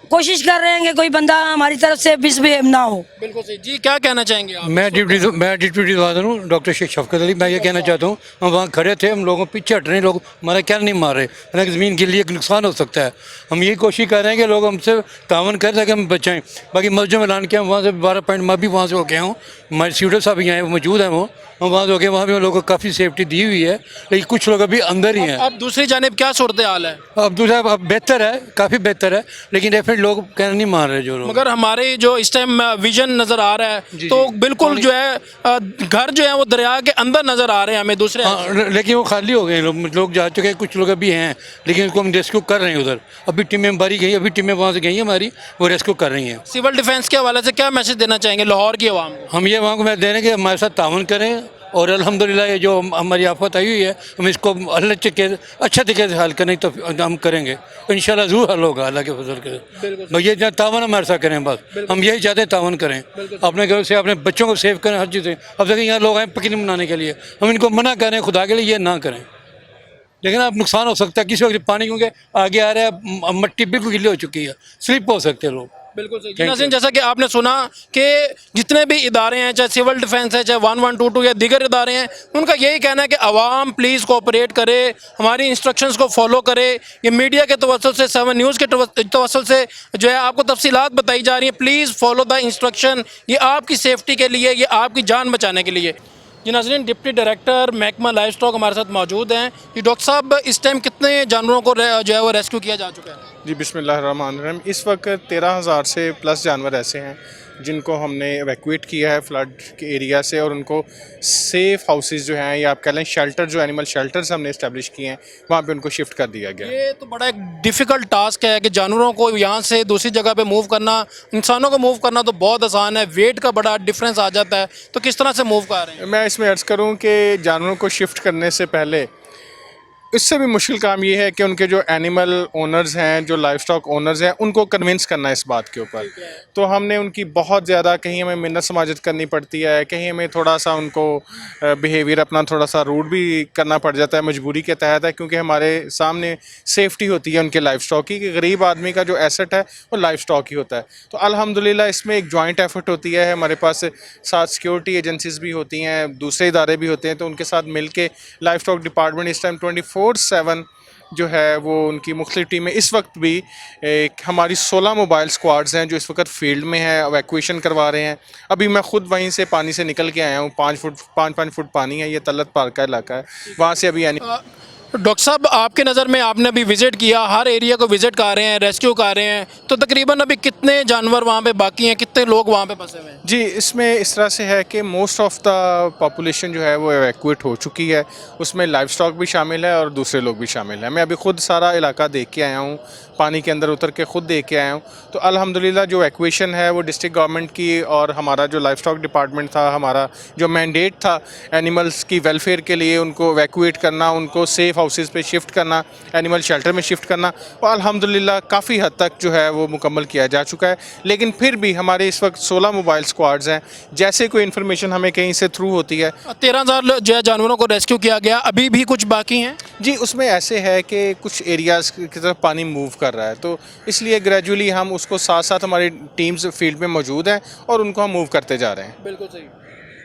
कोशिश कर रहे हैं कि कोई बंदा हमारी तरफ से मिसबिहेव ना हो। बिल्कुल सही। जी क्या कहना चाहेंगे आप? मैं डिप्टी वादन हूँ डॉक्टर शेख शफकत अली। मैं ये कहना चाहता हूँ, हम वहाँ खड़े थे, हम लोगों पीछे हट रहे हैं, लोग हमारा क्या नहीं मार रहे, हालांकि ज़मीन के लिए एक नुकसान हो सकता है। हम यही कोशिश कर रहे हैं कि लोग हमसे तावन करें ताकि हम बचाएँ। बाकी मस्जिद में ऐलान किया, वहाँ से 12 पॉइंट मैं भी वहाँ से होके हूँ, हमारे सीडर साहब यहाँ वो मौजूद हैं, वो हम वहाँ से होके वहाँ भी लोगों को काफ़ी सेफ्टी दी हुई है, लेकिन कुछ लोग अभी अंदर ही हैं। अब दूसरी जानिब क्या सूरत हाल है? अब दूसरा अब बेहतर है, काफ़ी बेहतर है, लेकिन डेफिनेट लोग कहना नहीं मान रहे जो लोग। मगर हमारे जो इस टाइम विजन नज़र आ रहा है तो बिल्कुल जो है घर जो है वो दरिया के अंदर नज़र आ रहे हैं हमें दूसरे। हाँ, लेकिन वो खाली हो गए, लोग जा चुके हैं, कुछ लोग अभी हैं, लेकिन उसको हम रेस्क्यू कर रहे हैं। उधर अभी टीमें बारी गई, अभी टीमें वहाँ से गई हैं हमारी, वो रेस्क्यू कर रही हैं। सिविल डिफेंस के हवाले से क्या मैसेज देना चाहेंगे लाहौर की आवाम को? हम ये वहाँ को मैं दे रहे हैं कि हमारे साथ तावन करें और अल्हम्दुलिल्लाह ये जो हमारी आफत आई हुई है हम इसको अल्लाह के अच्छा तरीके से हल करने तो हम करेंगे, इंशाल्लाह ज़रूर हल होगा अल्लाह के फजल के। भाई ये तावन हमारे साथ करें, बस हम यही चाहते हैं, तावन करें, अपने घर से अपने बच्चों को सेव करें, हर चीज़ से। अब देखिए यहाँ लोग आए पिकनिक मनाने के लिए, हम इनको मना करें खुदा के लिए ये ना करें, लेकिन अब नुकसान हो सकता है किसी वक्त पानी, क्योंकि आगे आ रहा है, मट्टी बिल्कुल गिल्ली हो चुकी है, स्लिप हो सकते हैं लोग। बिल्कुल सही जी नाज़रीन, जैसा कि आपने सुना कि जितने भी इदारे हैं, चाहे सिविल डिफेंस है, चाहे 1122 या दीगर इदारे हैं, उनका यही कहना है कि आवाम प्लीज़ कोऑपरेट करे, हमारी इंस्ट्रक्शंस को फॉलो करे। ये मीडिया के तवस्सुल से, 7 न्यूज़ के तवस्सुल से जो है आपको तफसीलात बताई जा रही हैं, प्लीज़ फॉलो द इंस्ट्रक्शन। ये आपकी सेफ्टी के लिए, ये आपकी जान बचाने के लिए। जी नाज़रीन, डिप्टी डायरेक्टर महकमा लाइफ स्टॉक हमारे साथ मौजूद हैं। जी डॉक्टर साहब, इस टाइम कितने जानवरों को जो है वो रेस्क्यू किया जा चुका है? जी बिस्मिल्लाहिर्रहमानिर्रहीम। इस वक्त 13,000 से प्लस जानवर ऐसे हैं जिनको हमने एवैक्यूएट किया है फ्लड के एरिया से, और उनको सेफ़ हाउसेस जो हैं, या आप कह लें शेल्टर, जो एनिमल शेल्टर्स हमने इस्टेब्लिश किए हैं, वहाँ पे उनको शिफ्ट कर दिया गया। ये तो बड़ा एक डिफ़िकल्ट टास्क है कि जानवरों को यहाँ से दूसरी जगह पे मूव करना, इंसानों को मूव करना तो बहुत आसान है, वेट का बड़ा डिफरेंस आ जाता है, तो किस तरह से मूव कर रहे हैं? मैं इसमें अर्ज़ करूँ कि जानवरों को शिफ्ट करने से पहले इससे भी मुश्किल काम ये है कि उनके जो एनिमल ओनर्स हैं, जो लाइफ स्टॉक ओनर्स हैं, उनको कन्विंस करना है इस बात के ऊपर। तो हमने उनकी बहुत ज़्यादा, कहीं हमें मिन्नत समाजत करनी पड़ती है, कहीं हमें थोड़ा सा उनको बिहेवियर अपना थोड़ा सा रूड भी करना पड़ जाता है, मजबूरी के तहत है, क्योंकि हमारे सामने सेफ्टी होती है उनके लाइफ स्टॉक की, कि गरीब आदमी का जो एसेट है वो लाइफ स्टॉक ही होता है। तो अल्हम्दुलिल्लाह इसमें एक जॉइंट एफर्ट होती है, हमारे पास साथ सिक्योरिटी एजेंसीज भी होती हैं, दूसरे इदारे भी होते हैं, तो उनके साथ मिल के लाइफ स्टॉक डिपार्टमेंट इस टाइम 24/7 जो है वो उनकी मुख्तलिफ टीमें, इस वक्त भी हमारी 16 मोबाइल स्क्वाड्स हैं जो इस वक्त फील्ड में है, एवैक्यूएशन करवा रहे हैं। अभी मैं ख़ुद वहीं से पानी से निकल के आया हूँ, 5 फुट पानी है, ये तलत पार का इलाका है, वहाँ से अभी डॉक्टर साहब, आपके नज़र में, आपने अभी विज़िट किया, हर एरिया को विज़िट कर रहे हैं, रेस्क्यू कर रहे हैं, तो तकरीबन अभी कितने जानवर वहाँ पे बाकी हैं, कितने लोग वहाँ पे फंसे हुए हैं? जी, इसमें इस तरह से है कि मोस्ट ऑफ द पॉपुलेशन जो है वो एवैक्यूएट हो चुकी है, उसमें लाइफ स्टॉक भी शामिल है और दूसरे लोग भी शामिल हैं। मैं अभी ख़ुद सारा इलाका देख के आया हूँ, पानी के अंदर उतर के ख़ुद देख के आया हूँ। तो अल्हम्दुलिल्लाह जो एवैक्यूएशन है वो डिस्ट्रिक्ट गवर्नमेंट की, और हमारा जो लाइफ स्टॉक डिपार्टमेंट था, हमारा जो मैंडेट था एनिमल्स की वेलफेयर के लिए, उनको एवैक्यूएट करना, उनको सेफ़ हाउसेस पे शिफ्ट करना, एनिमल शेल्टर में शिफ्ट करना, वो अल्हम्दुलिल्लाह काफ़ी हद तक जो है वो मुकम्मल किया जा चुका है। लेकिन फिर भी हमारे इस वक्त 16 मोबाइल स्क्वाड्स हैं, जैसे कोई इन्फॉर्मेशन हमें कहीं से थ्रू होती है। 13,000 जो है जानवरों को रेस्क्यू किया गया, अभी भी कुछ बाकी हैं? जी, उसमें ऐसे है कि कुछ एरियाज़ की तरफ पानी मूव कर रहा है, तो इसलिए ग्रेजुअली हम उसको साथ साथ हमारी टीम्स फील्ड में मौजूद हैं और उनको हम मूव करते जा रहे हैं। बिल्कुल सही।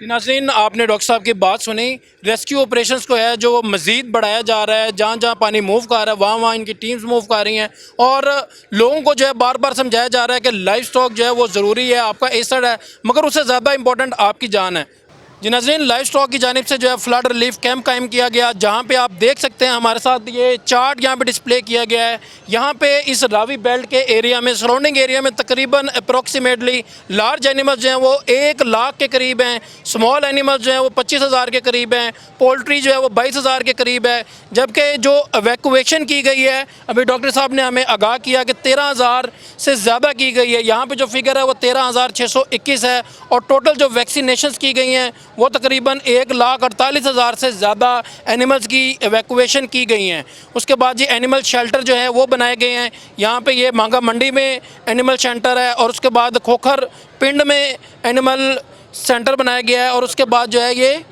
नाज़रीन, आपने डॉक्टर साहब की बात सुनी, रेस्क्यू ऑपरेशंस को है जो मज़ीद बढ़ाया जा रहा है, जहाँ जहाँ पानी मूव कर रहा है वहाँ वहाँ इनकी टीम्स मूव कर रही हैं, और लोगों को जो है बार बार समझाया जा रहा है कि लाइफ स्टॉक जो है वो ज़रूरी है, आपका एसेट है, मगर उससे ज़्यादा इंपॉर्टेंट आपकी जान है। जी नाज़रीन, लाइफ स्टॉक की जानिब से जो है फ्लड रिलीफ कैंप कायम किया गया, जहाँ पे आप देख सकते हैं हमारे साथ ये चार्ट यहाँ पे डिस्प्ले किया गया है। यहाँ पे इस रावी बेल्ट के एरिया में, सराउंडिंग एरिया में तकरीबन अप्रॉक्सीमेटली लार्ज एनिमल्स जो हैं वो 1 लाख के करीब हैं, स्मॉल एनिमल्स जो हैं वो 25,000 के करीब हैं, पोल्ट्री जो है वो 22,000 के करीब है। जबकि जो एवैक्यूएशन की गई है, अभी डॉक्टर साहब ने हमें आगाह किया कि 13,000 से ज़्यादा की गई है। यहाँ पर जो फिगर है वो 13,621 है, और टोटल जो वैक्सीनेशन की गई हैं वो तकरीबन 1,48,000 से ज़्यादा एनिमल्स की एवैक्यूएशन की गई हैं। उसके बाद ये एनिमल शेल्टर जो है वो बनाए गए हैं। यहाँ पे ये मांगा मंडी में एनिमल शेल्टर है, और उसके बाद खोखर पिंड में एनिमल सेंटर बनाया गया है, और उसके बाद जो है ये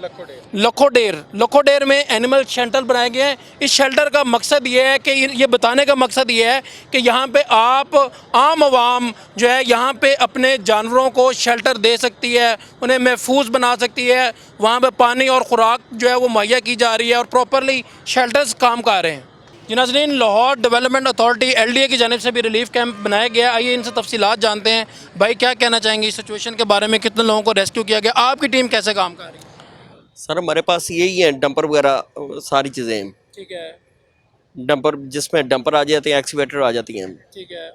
लखोडेर में एनिमल शेल्टर बनाए गए हैं। इस शेल्टर का मकसद ये है कि ये बताने का मकसद ये है कि यहाँ पे आप आम आवाम जो है यहाँ पे अपने जानवरों को शेल्टर दे सकती है, उन्हें महफूज बना सकती है, वहाँ पे पानी और ख़ुराक जो है वो मुहैया की जा रही है, और प्रॉपरली शेल्टर्स काम कर रहे हैं। जी नाज़रीन, लाहौर डेवलपमेंट अथॉरिटी LDA की जानिब से भी रिलीफ कैंप बनाया गया। आइए इनसे तफसीलात जानते हैं। भाई, क्या कहना चाहेंगे इस सिचुएशन के बारे में, कितने लोगों को रेस्क्यू किया गया, आपकी टीम कैसे काम कर रही है? सर, हमारे पास यही है, डंपर वगैरह सारी चीज़ें हैं। ठीक है। डंपर, जिसमें डंपर आ जाते हैं, एक्सीवेटर आ जाती हैं। ठीक है।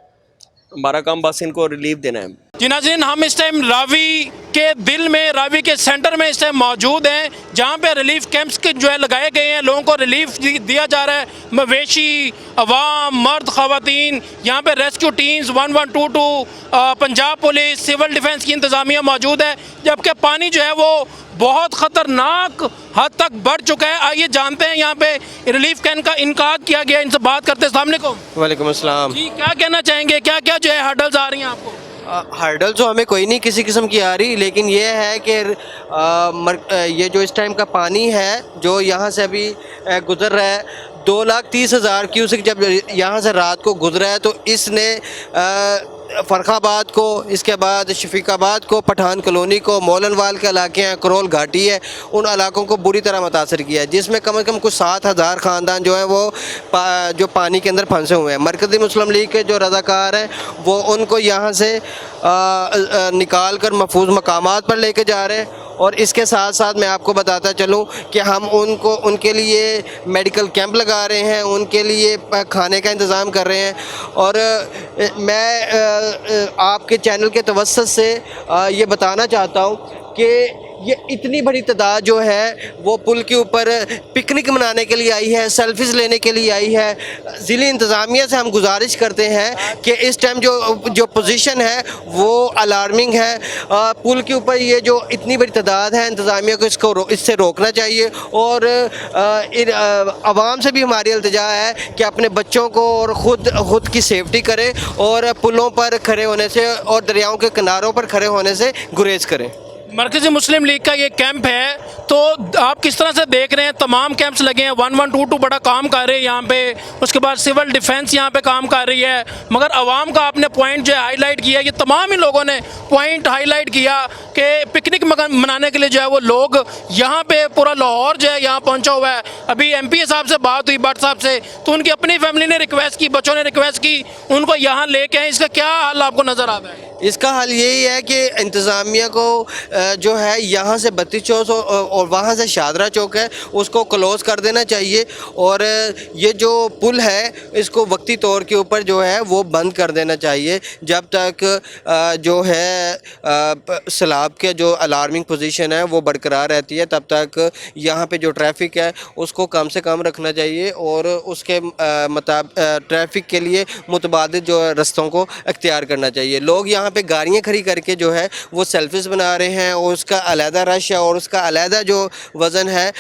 हमारा काम बस इनको रिलीफ देना है। जी नाज़रीन, हम इस टाइम रावी के दिल में, रावी के सेंटर में इस टाइम मौजूद हैं, जहाँ पे रिलीफ कैंप्स के जो है लगाए गए हैं, लोगों को रिलीफ दिया जा रहा है। मवेशी, अवाम, मर्द, ख़वातीन, यहाँ पे rescue teams 1122, Punjab police, civil defence की इंतज़ामिया मौजूद है। जबकि पानी जो है वो बहुत ख़तरनाक हद तक बढ़ चुका है। आइए जानते हैं, यहाँ पे रिलीफ कैंप का इनकाद किया गया, इनसे बात करते हैं। अस्सलाम वालेकुम। वालेकुम अस्सलाम। जी, क्या कहना चाहेंगे, क्या क्या जो है हर्डल्स आ रही हैं आपको? हर्डल तो हमें कोई नहीं किसी किस्म की आ रही, लेकिन ये है कि ये जो इस टाइम का पानी है जो यहाँ से अभी गुजर रहा है, 2,30,000 क्यूसेक जब यहाँ से रात को गुजरा है तो इसने फ़र्खाबाद को, इसके बाद शफीकाबाद को, पठान कॉलोनी को, मौलनवाल के इलाके हैं, करोल घाटी है, उन इलाकों को बुरी तरह मुतासर किया है, जिसमें कम से कम कुछ 7,000 ख़ानदान जो है वो जो पानी के अंदर फंसे हुए हैं। मरकज़ी मुस्लिम लीग के जो रज़ाकार हैं वो उनको यहाँ से निकाल कर महफूज मकामात पर लेके जा रहे हैं। और इसके साथ साथ मैं आपको बताता चलूँ कि हम उनके लिए मेडिकल कैंप लगा रहे हैं, उनके लिए खाने का इंतज़ाम कर रहे हैं। और मैं आपके चैनल के तवस्सुत से ये बताना चाहता हूँ कि ये इतनी बड़ी तादाद जो है वो पुल के ऊपर पिकनिक मनाने के लिए आई है, सेल्फीज़ लेने के लिए आई है। ज़िली इंतज़ामिया से हम गुजारिश करते हैं कि इस टाइम जो पोजीशन है वो अलार्मिंग है। पुल के ऊपर ये जो इतनी बड़ी तादाद है, इंतज़ामिया को इससे रोकना चाहिए। और आवाम से भी हमारी इल्तिजा है कि अपने बच्चों को और ख़ुद की सेफ्टी करें और पुलों पर खड़े होने से और दरियाओं के किनारों पर खड़े होने से गुरेज करें। मरकज़ी मुस्लिम लीग का ये कैंप है, तो आप किस तरह से देख रहे हैं? तमाम कैंप्स लगे हैं, 1122 बड़ा काम कर रहे हैं यहाँ पे, उसके बाद सिविल डिफेंस यहाँ पे काम कर रही है, मगर आवाम का आपने पॉइंट जो है हाईलाइट किया। ये तमाम ही लोगों ने पॉइंट हाईलाइट किया कि पिकनिक मनाने के लिए जो है वो लोग यहाँ पे, पूरा लाहौर जो है यहाँ पहुँचा हुआ है। अभी MPA साहब से बात हुई, भट्ट साहब से, तो उनकी अपनी फैमिली ने रिक्वेस्ट की, बच्चों ने रिक्वेस्ट की उनको यहाँ लेके आए। इसका क्या हल आपको नज़र आता है? इसका हल यही है कि इंतज़ामिया को जो है यहाँ से 32 चौक और वहाँ से शादरा चौक है उसको क्लोज़ कर देना चाहिए। और ये जो पुल है इसको वक्ती तौर के ऊपर जो है वो बंद कर देना चाहिए जब तक जो है सैलाब के जो अलार्मिंग पोजीशन है वो बरकरार रहती है, तब तक यहाँ पे जो ट्रैफिक है उसको कम से कम रखना चाहिए। और उसके ट्रैफिक के लिए मुतबादिल जो रस्तों को अख्तियार करना चाहिए। लोग यहाँ पे गाड़ियाँ खड़ी करके जो है वो सेल्फीज बना रहे हैं और उसका अलहदा रश है और उसका अलहदा जो वज़न है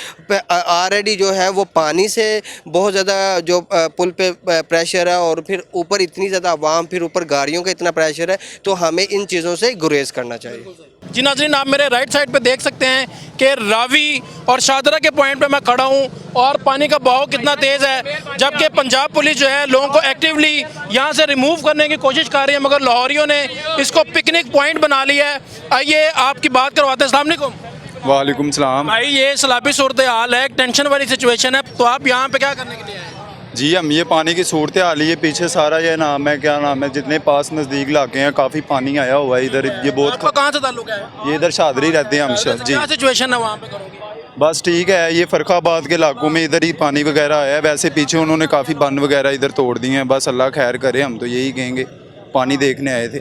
ऑलरेडी जो है वो पानी से बहुत ज़्यादा जो पुल पे प्रेशर है और फिर ऊपर इतनी ज़्यादा आवाम, फिर ऊपर गाड़ियों का इतना प्रेशर है, तो हमें इन चीज़ों से गुरेज करना चाहिए। जी नाज़रीन, आप मेरे राइट साइड पे देख सकते हैं कि रावी और शादरा के पॉइंट पे मैं खड़ा हूँ और पानी का बहाव कितना तेज़ है, जबकि पंजाब पुलिस जो है लोगों को एक्टिवली यहाँ से रिमूव करने की कोशिश कर रही है, मगर लाहौरियों ने इसको पिकनिक पॉइंट बना लिया है। आइए आपकी बात करवाते हैं। अस्सलाम वालेकुम। वालेकुम सलाम। भाई ये सैलाबी सूरत हाल है, टेंशन वाली सिचुएशन है, तो आप यहाँ पे क्या करने के लिए आए? जी हम ये पानी की सूरत हाल, ये पीछे सारा ये नाम है, क्या नाम है, जितने पास नज़दीक इलाके हैं काफ़ी पानी आया हुआ है इधर। ये बहुत कहाँ से ताल्लुक है? ये इधर शादरी रहते हैं हम सब। जी क्या सिचुएशन है वहाँ पे? करोगे बस ठीक है, ये फ़र्खाबाद के इलाकों में इधर ही पानी वगैरह आया है। वैसे पीछे उन्होंने काफ़ी बंद वगैरह इधर तोड़ दिए हैं। बस अल्लाह खैर करे, हम तो यही कहेंगे। पानी देखने आए थे।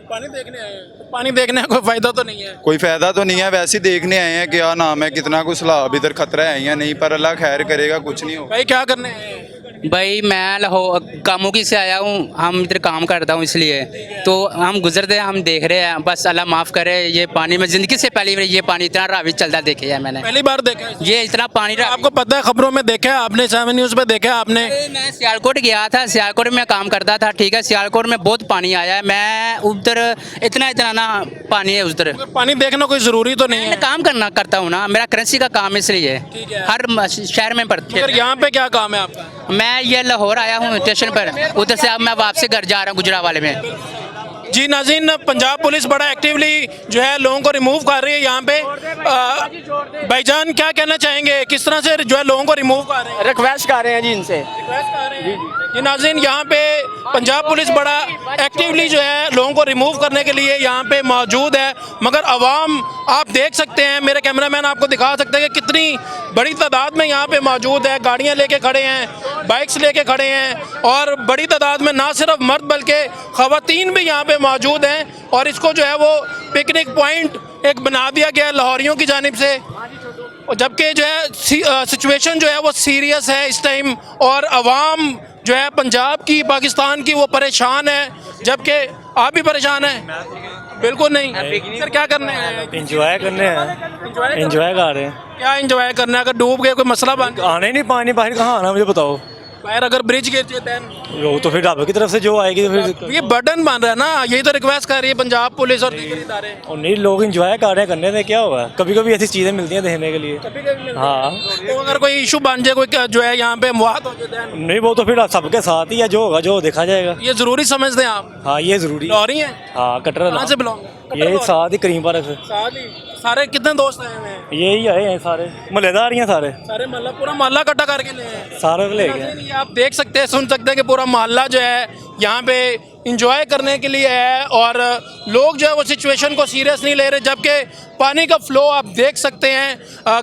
पानी देखने आए हैं, तो पानी देखने का कोई फ़ायदा तो नहीं है? कोई फ़ायदा तो नहीं है, वैसे ही देखने आए हैं क्या नाम है, कितना कुछ सैलाब इधर खतरा है या नहीं, पर अल्लाह खैर करेगा, कुछ नहीं होगा। भाई क्या करने आए हैं? भाई मैं लाहौर कामुकी से आया हूँ, हम इधर काम करता हूँ इसलिए तो हम गुजरते हैं, हम देख रहे हैं। बस अल्लाह माफ़ करे, ये पानी में ज़िंदगी से पहली बार ये पानी इतना रावी चलता देखे है मैंने, पहली बार देखा है ये इतना पानी। आपको पता है, खबरों में देखा है आपने, 7 न्यूज़ पे देखा है आपने? मैं सियालकोट गया था, सियालकोट में काम करता था, ठीक है। सियालकोट में बहुत पानी आया है, मैं उधर इतना ना पानी है उधर। पानी देखना कोई ज़रूरी तो नहीं है? मैं काम करता हूँ ना, मेरा करेंसी का काम इसलिए हर शहर में पड़ती है। यहाँ पे क्या काम है आपका? मैं ये लाहौर आया हूँ स्टेशन पर, उधर से अब मैं वापसी घर जा रहा हूँ गुजरावाले में। जी नाज़रीन, पंजाब पुलिस बड़ा एक्टिवली जो है लोगों को रिमूव कर रही है यहाँ पे। भाईजान क्या कहना चाहेंगे, किस तरह से जो है लोगों को रिमूव कर रहे हैं? रिक्वेस्ट कर रहे हैं जी इनसे। जी नाज़रीन, यहाँ पे पंजाब पुलिस बड़ा एक्टिवली जो है लोगों को रिमूव करने के लिए यहाँ पे मौजूद है, मगर आवाम आप देख सकते हैं, मेरे कैमरामैन आपको दिखा सकते हैं कि कितनी बड़ी तादाद में यहाँ पे मौजूद है। गाड़ियाँ लेके खड़े हैं, बाइक्स लेके खड़े हैं और बड़ी तादाद में ना सिर्फ मर्द बल्कि ख़वातीन भी यहाँ पे मौजूद हैं। और इसको जो है वो पिकनिक पॉइंट एक बना दिया गया लाहौरियों की जानिब से, और जबकि जो है सिचुएशन जो है वो सीरियस है इस टाइम, और आवाम जो है पंजाब की, पाकिस्तान की, वो परेशान है। जबकि आप भी परेशान हैं? बिल्कुल नहीं। सर क्या करने हैं? इंजॉय करने हैं, इंजॉय कर रहे हैं। क्या इंजॉय करना है? अगर डूब गए कोई मसला बन, आने नहीं पानी, बाहर कहाँ आना मुझे बताओ। फायर अगर ब्रिज गिर जाए then? वो तो फिर ढाबे की तरफ से जो आएगी तो फिर ये बर्डन बन रहा है ना, यही तो रिक्वेस्ट कर रही है पंजाब पुलिस और दीगर इदारे। और नहीं, लोग इंजॉय कर रहे हैं, करने में क्या होगा, कभी कभी ऐसी चीज़ें मिलती हैं देखने के लिए। हाँ, तो अगर कोई इशू बन जाए, कोई जो है यहाँ पे मुआत हो जाए then? नहीं वो तो फिर सबके साथ ही है, जो होगा जो देखा जाएगा। ये जरूरी समझते हैं आप? हाँ ये ज़रूरी है। लाहौरी हैं? हाँ कटरा कहाँ से बिलोंग? ये साथ ही करीम पार्क से साथ ही सारे कितने दोस्त आए हुए हैं? यही आए हैं सारे, मलेदार ही हैं सारे, सारे मोहल्ला, पूरा मोहल्ला इकट्ठा करके ले हैं। सारे ले गए। ये आप देख सकते हैं, सुन सकते हैं कि पूरा मोहल्ला जो है यहाँ पे इंजॉय करने के लिए है और लोग जो है वो सिचुएशन को सीरियस नहीं ले रहे, जबकि पानी का फ्लो आप देख सकते हैं।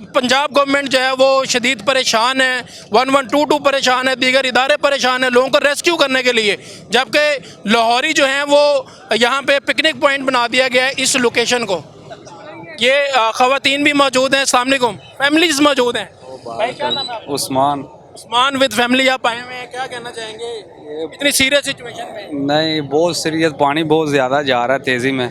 पंजाब गवर्नमेंट जो है वो शदीद परेशान है, 1122 परेशान है, दीगर इदारे परेशान है लोगों को रेस्क्यू करने के लिए, जबकि लाहौरी जो हैं वो यहाँ पे पिकनिक पॉइंट बना दिया गया है इस लोकेशन को। ये ख़वातीन भी मौजूद हैं, अस्सलाम वालेकुम, फैमिलीज मौजूद हैं। भाई क्या नाम है आपका? उस्मान विद फैमिली आप आए हुए हैं, क्या कहना चाहेंगे इतनी सीरियस सिचुएशन में? नहीं, बहुत सीरियस, पानी बहुत ज़्यादा जा रहा है तेज़ी में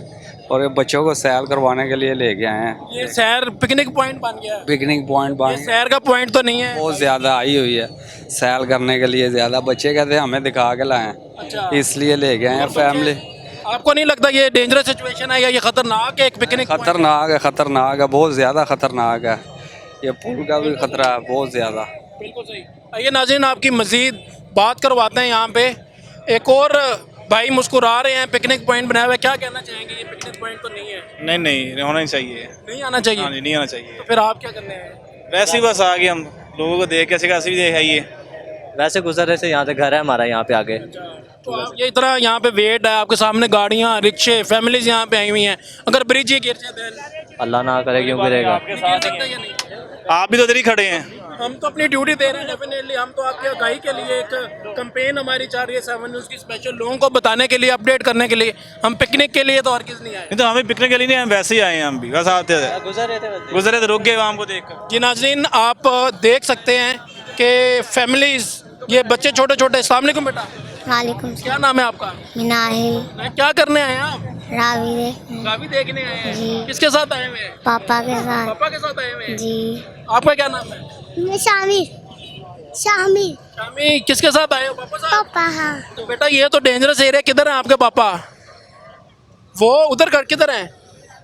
और ये बच्चों को सैर करवाने के लिए लेके आए हैं। ये सैर पिकनिक पॉइंट बन गया है? पिकनिक पॉइंट ये सैर का पॉइंट तो नहीं है? बहुत ज़्यादा आई हुई है, सैर करने के लिए ज़्यादा बच्चे कहते हैं हमें दिखा के लाएं, अच्छा। इसलिए लेके आए हैं फैमिली। आपको नहीं लगता ये डेंजरस सिचुएशन है या ये खतरनाक है? एक पिकनिक खतरनाक है, खतरनाक है, बहुत ज़्यादा खतरनाक है, ये पुल का भी खतरा है बहुत ज़्यादा। बिल्कुल सही। आइए नाज़रीन, आपकी मज़ीद बात करवाते हैं। यहाँ पे एक और भाई मुस्कुरा रहे हैं, पिकनिक पॉइंट बनाया हुआ है, क्या कहना चाहेंगे? ये पिकनिक पॉइंट तो नहीं है? नहीं नहीं, होना ही चाहिए। नहीं आना चाहिए? हाँ जी, नहीं आना चाहिए। तो फिर आप क्या करने हैं? वैसे ही बस आ गए हम, लोगों को देख कैसे कैसे भी देख आइए। वैसे गुजर रहे थे, यहाँ से घर है हमारा यहाँ पे आगे। तो आप ये इतना यहाँ पे वेट है, आपके सामने गाड़ियाँ, रिक्शे, फैमिलीज यहाँ पे आई हुई हैं, अगर ब्रिज ये गिर जाए then? अल्लाह ना करे क्यों गिरेगा। गिर सकता है या नहीं? आप भी तो इधर ही खड़े हैं। हम तो अपनी ड्यूटी दे रहे हैं डेफिनेटली। हम तो आपकी आगाही के लिए एक कैंपेन हमारी चल रही है 7 न्यूज़ की, स्पेशल लोगों को बताने के लिए, अपडेट करने के लिए। हम पिकनिक के लिए तो और किस नहीं आए। नहीं तो हमें पिकनिक के लिए नहीं, हम वैसे ही आए हैं, हम भी बस आते थे, गुजर रहे थे, रुक गए वहाँ को देख कर। जी नाज़रीन, आप देख सकते हैं कि फैमिलीज, ये बच्चे छोटे छोटे। अस्सलाम वालेकुम बेटा। वालेकुम। क्या नाम है आपका? मिनाहिल। क्या करने आए हैं आप? रावी देखने। रावी देखने आए हैं? जी। किसके साथ आए हुए हैं? पापा के साथ। पापा के साथ आए हुए हैं? जी। आपका क्या नाम है? मैं शामी। शामी। शामी, किसके साथ आए हो? पापा साथ? पापा। हाँ। तो बेटा ये तो डेंजरस एरिया, किधर है आपके पापा? वो उधर कर किधर हैं?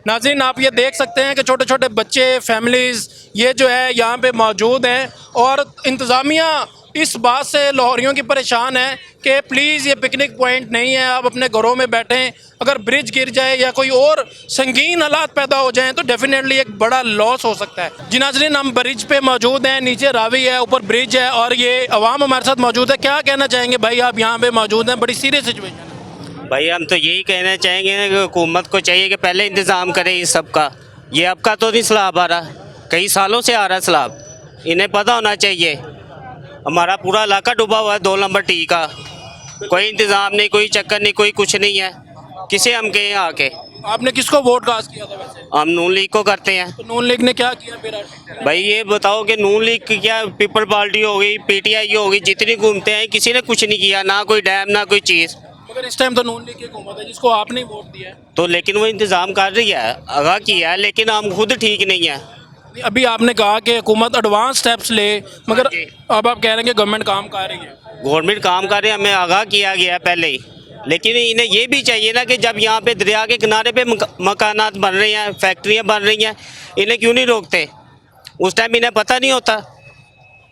नाज़रीन, आप ये देख सकते हैं कि छोटे छोटे बच्चे, फैमिलीज़ ये जो है यहाँ पे मौजूद हैं और इंतज़ामिया इस बात से लाहौरियों की परेशान है कि प्लीज़ ये पिकनिक पॉइंट नहीं है, आप अपने घरों में बैठें। अगर ब्रिज गिर जाए या कोई और संगीन हालात पैदा हो जाएं तो डेफिनेटली एक बड़ा लॉस हो सकता है। जी नाज़रीन, हम ब्रिज पे मौजूद हैं, नीचे रावी है, ऊपर ब्रिज है और ये अवाम हमारे साथ मौजूद है। क्या कहना चाहेंगे भाई, आप यहाँ पे मौजूद हैं, बड़ी सीरियस सिचुएशन है। भाई हम तो यही कहना चाहेंगे कि हुकूमत को चाहिए कि पहले इंतज़ाम करे इस सब का। ये अब का तो नहीं सैलाब आ रहा, कई सालों से आ रहा है सैलाब, इन्हें पता होना चाहिए। हमारा पूरा इलाका डूबा हुआ है 2 नंबर टी का, कोई इंतज़ाम नहीं, कोई चक्कर नहीं, कोई कुछ नहीं है। किसे हम कहें आके? आपने किसको वोट कास्ट किया था वैसे? हम नून लीग को करते हैं। तो नून लीग ने क्या किया फिर? भाई ये बताओ कि नून लीग की क्या, पीपल पार्टी हो गई, PTI हो गई, जितनी घूमते हैं किसी ने कुछ नहीं किया, ना कोई डैम ना कोई चीज़। मगर इस टाइम तो नून लीग की हुकूमत है जिसको आपने वोट दिया है। तो लेकिन वो इंतज़ाम कर रही है, आगाह किया है, लेकिन हम खुद ठीक नहीं है। अभी आपने कहा कि हुकूमत एडवांस स्टेप्स ले, मगर अब आप कह रहे हैं कि गवर्नमेंट काम कर रही है। गवर्नमेंट काम कर रही है, हमें आगाह किया गया है पहले ही, लेकिन इन्हें ये भी चाहिए ना कि जब यहाँ पे दरिया के किनारे पे मकानात बन रहे हैं, फैक्ट्रियाँ बन रही हैं, इन्हें क्यों नहीं रोकते? उस टाइम इन्हें पता नहीं होता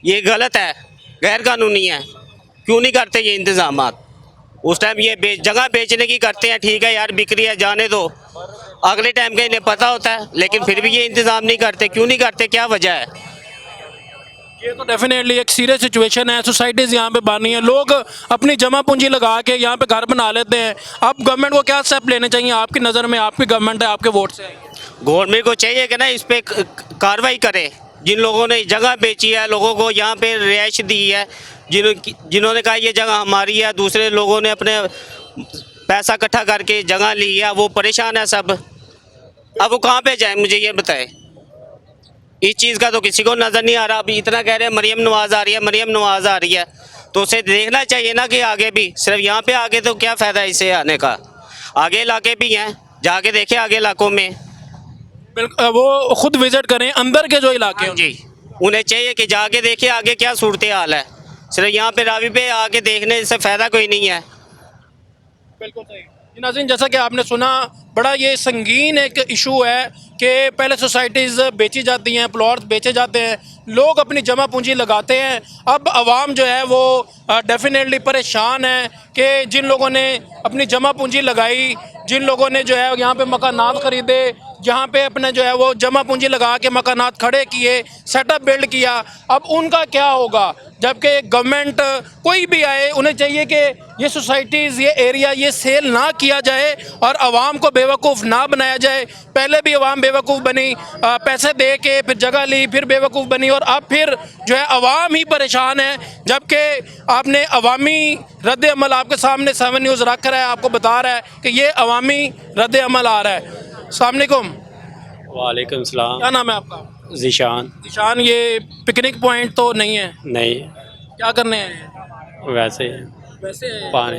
ये गलत है, गैर कानूनी है, क्यों नहीं करते ये इंतज़ामात? उस टाइम ये जगह बेचने की करते हैं, ठीक है यार बिक रही है जाने दो, अगले टाइम का इन्हें पता होता है, लेकिन फिर भी ये इंतज़ाम नहीं करते। क्यों नहीं करते, क्या वजह है? ये तो डेफिनेटली एक सीरियस सिचुएशन है। सोसाइटीज़ यहाँ पे बन रही हैं, लोग अपनी जमा पूंजी लगा के यहाँ पे घर बना लेते हैं। अब गवर्नमेंट को क्या स्टेप लेने चाहिए आपकी नज़र में? आपकी गवर्नमेंट है, आपके वोट से। गवर्नमेंट को चाहिए कि ना इस पर कार्रवाई करे। जिन लोगों ने जगह बेची है, लोगों को यहाँ पे रिहाइश दी है, जिन्होंने कहा ये जगह हमारी है, दूसरे लोगों ने अपने पैसा इकट्ठा करके जगह ली है, वो परेशान है सब। अब वो कहाँ पे जाए, मुझे ये बताए। इस चीज़ का तो किसी को नज़र नहीं आ रहा। अभी इतना कह रहे हैं मरियम नवाज़ आ रही है, मरियम नवाज़ आ रही है, तो उसे देखना चाहिए ना कि आगे भी, सिर्फ यहाँ पे आगे तो क्या फ़ायदा है इसे आने का? आगे इलाके भी हैं, जाके देखें आगे इलाकों में। वो खुद विजिट करें अंदर के जो इलाके हैं। जी, उन्हें चाहिए कि जाके देखें आगे क्या सूरत हाल है। सिर्फ यहाँ पे रावी पे आके देखने से फ़ायदा कोई नहीं है। बिल्कुल सही जी। नाज़रीन, जैसा कि आपने सुना, बड़ा ये संगीन एक इशू है कि पहले सोसाइटीज़ बेची जाती हैं, प्लॉट बेचे जाते हैं, लोग अपनी जमा पूंजी लगाते हैं। अब आवाम जो है वो डेफिनेटली परेशान है कि जिन लोगों ने अपनी जमा पूंजी लगाई, जिन लोगों ने जो है यहाँ पे मकानात ख़रीदे, जहाँ पे अपने जो है वो जमा पूंजी लगा के मकानात खड़े किए, सेटअप बिल्ड किया, अब उनका क्या होगा? जबकि गवर्नमेंट कोई भी आए, उन्हें चाहिए कि ये सोसाइटीज़, ये एरिया, ये सेल ना किया जाए और आवाम को बेवकूफ़ ना बनाया जाए। पहले भी आवाम बेवकूफ़ बनी, पैसे दे के फिर जगह ली, फिर बेवकूफ़ बनी, और अब फिर जो है आवाम ही परेशान है। जबकि आपने अवामी रद्द अमल आपके सामने 7 न्यूज़ रख रहा है, आपको बता रहा है कि ये अवामी रद्द अमल आ रहा है। अस्सलाम वालेकुम। वालेकुम सलाम। क्या नाम है आपका? ज़ीशान। निशान, ये पिकनिक पॉइंट तो नहीं है? नहीं, क्या करने हैं? वैसे ही वैसे पानी,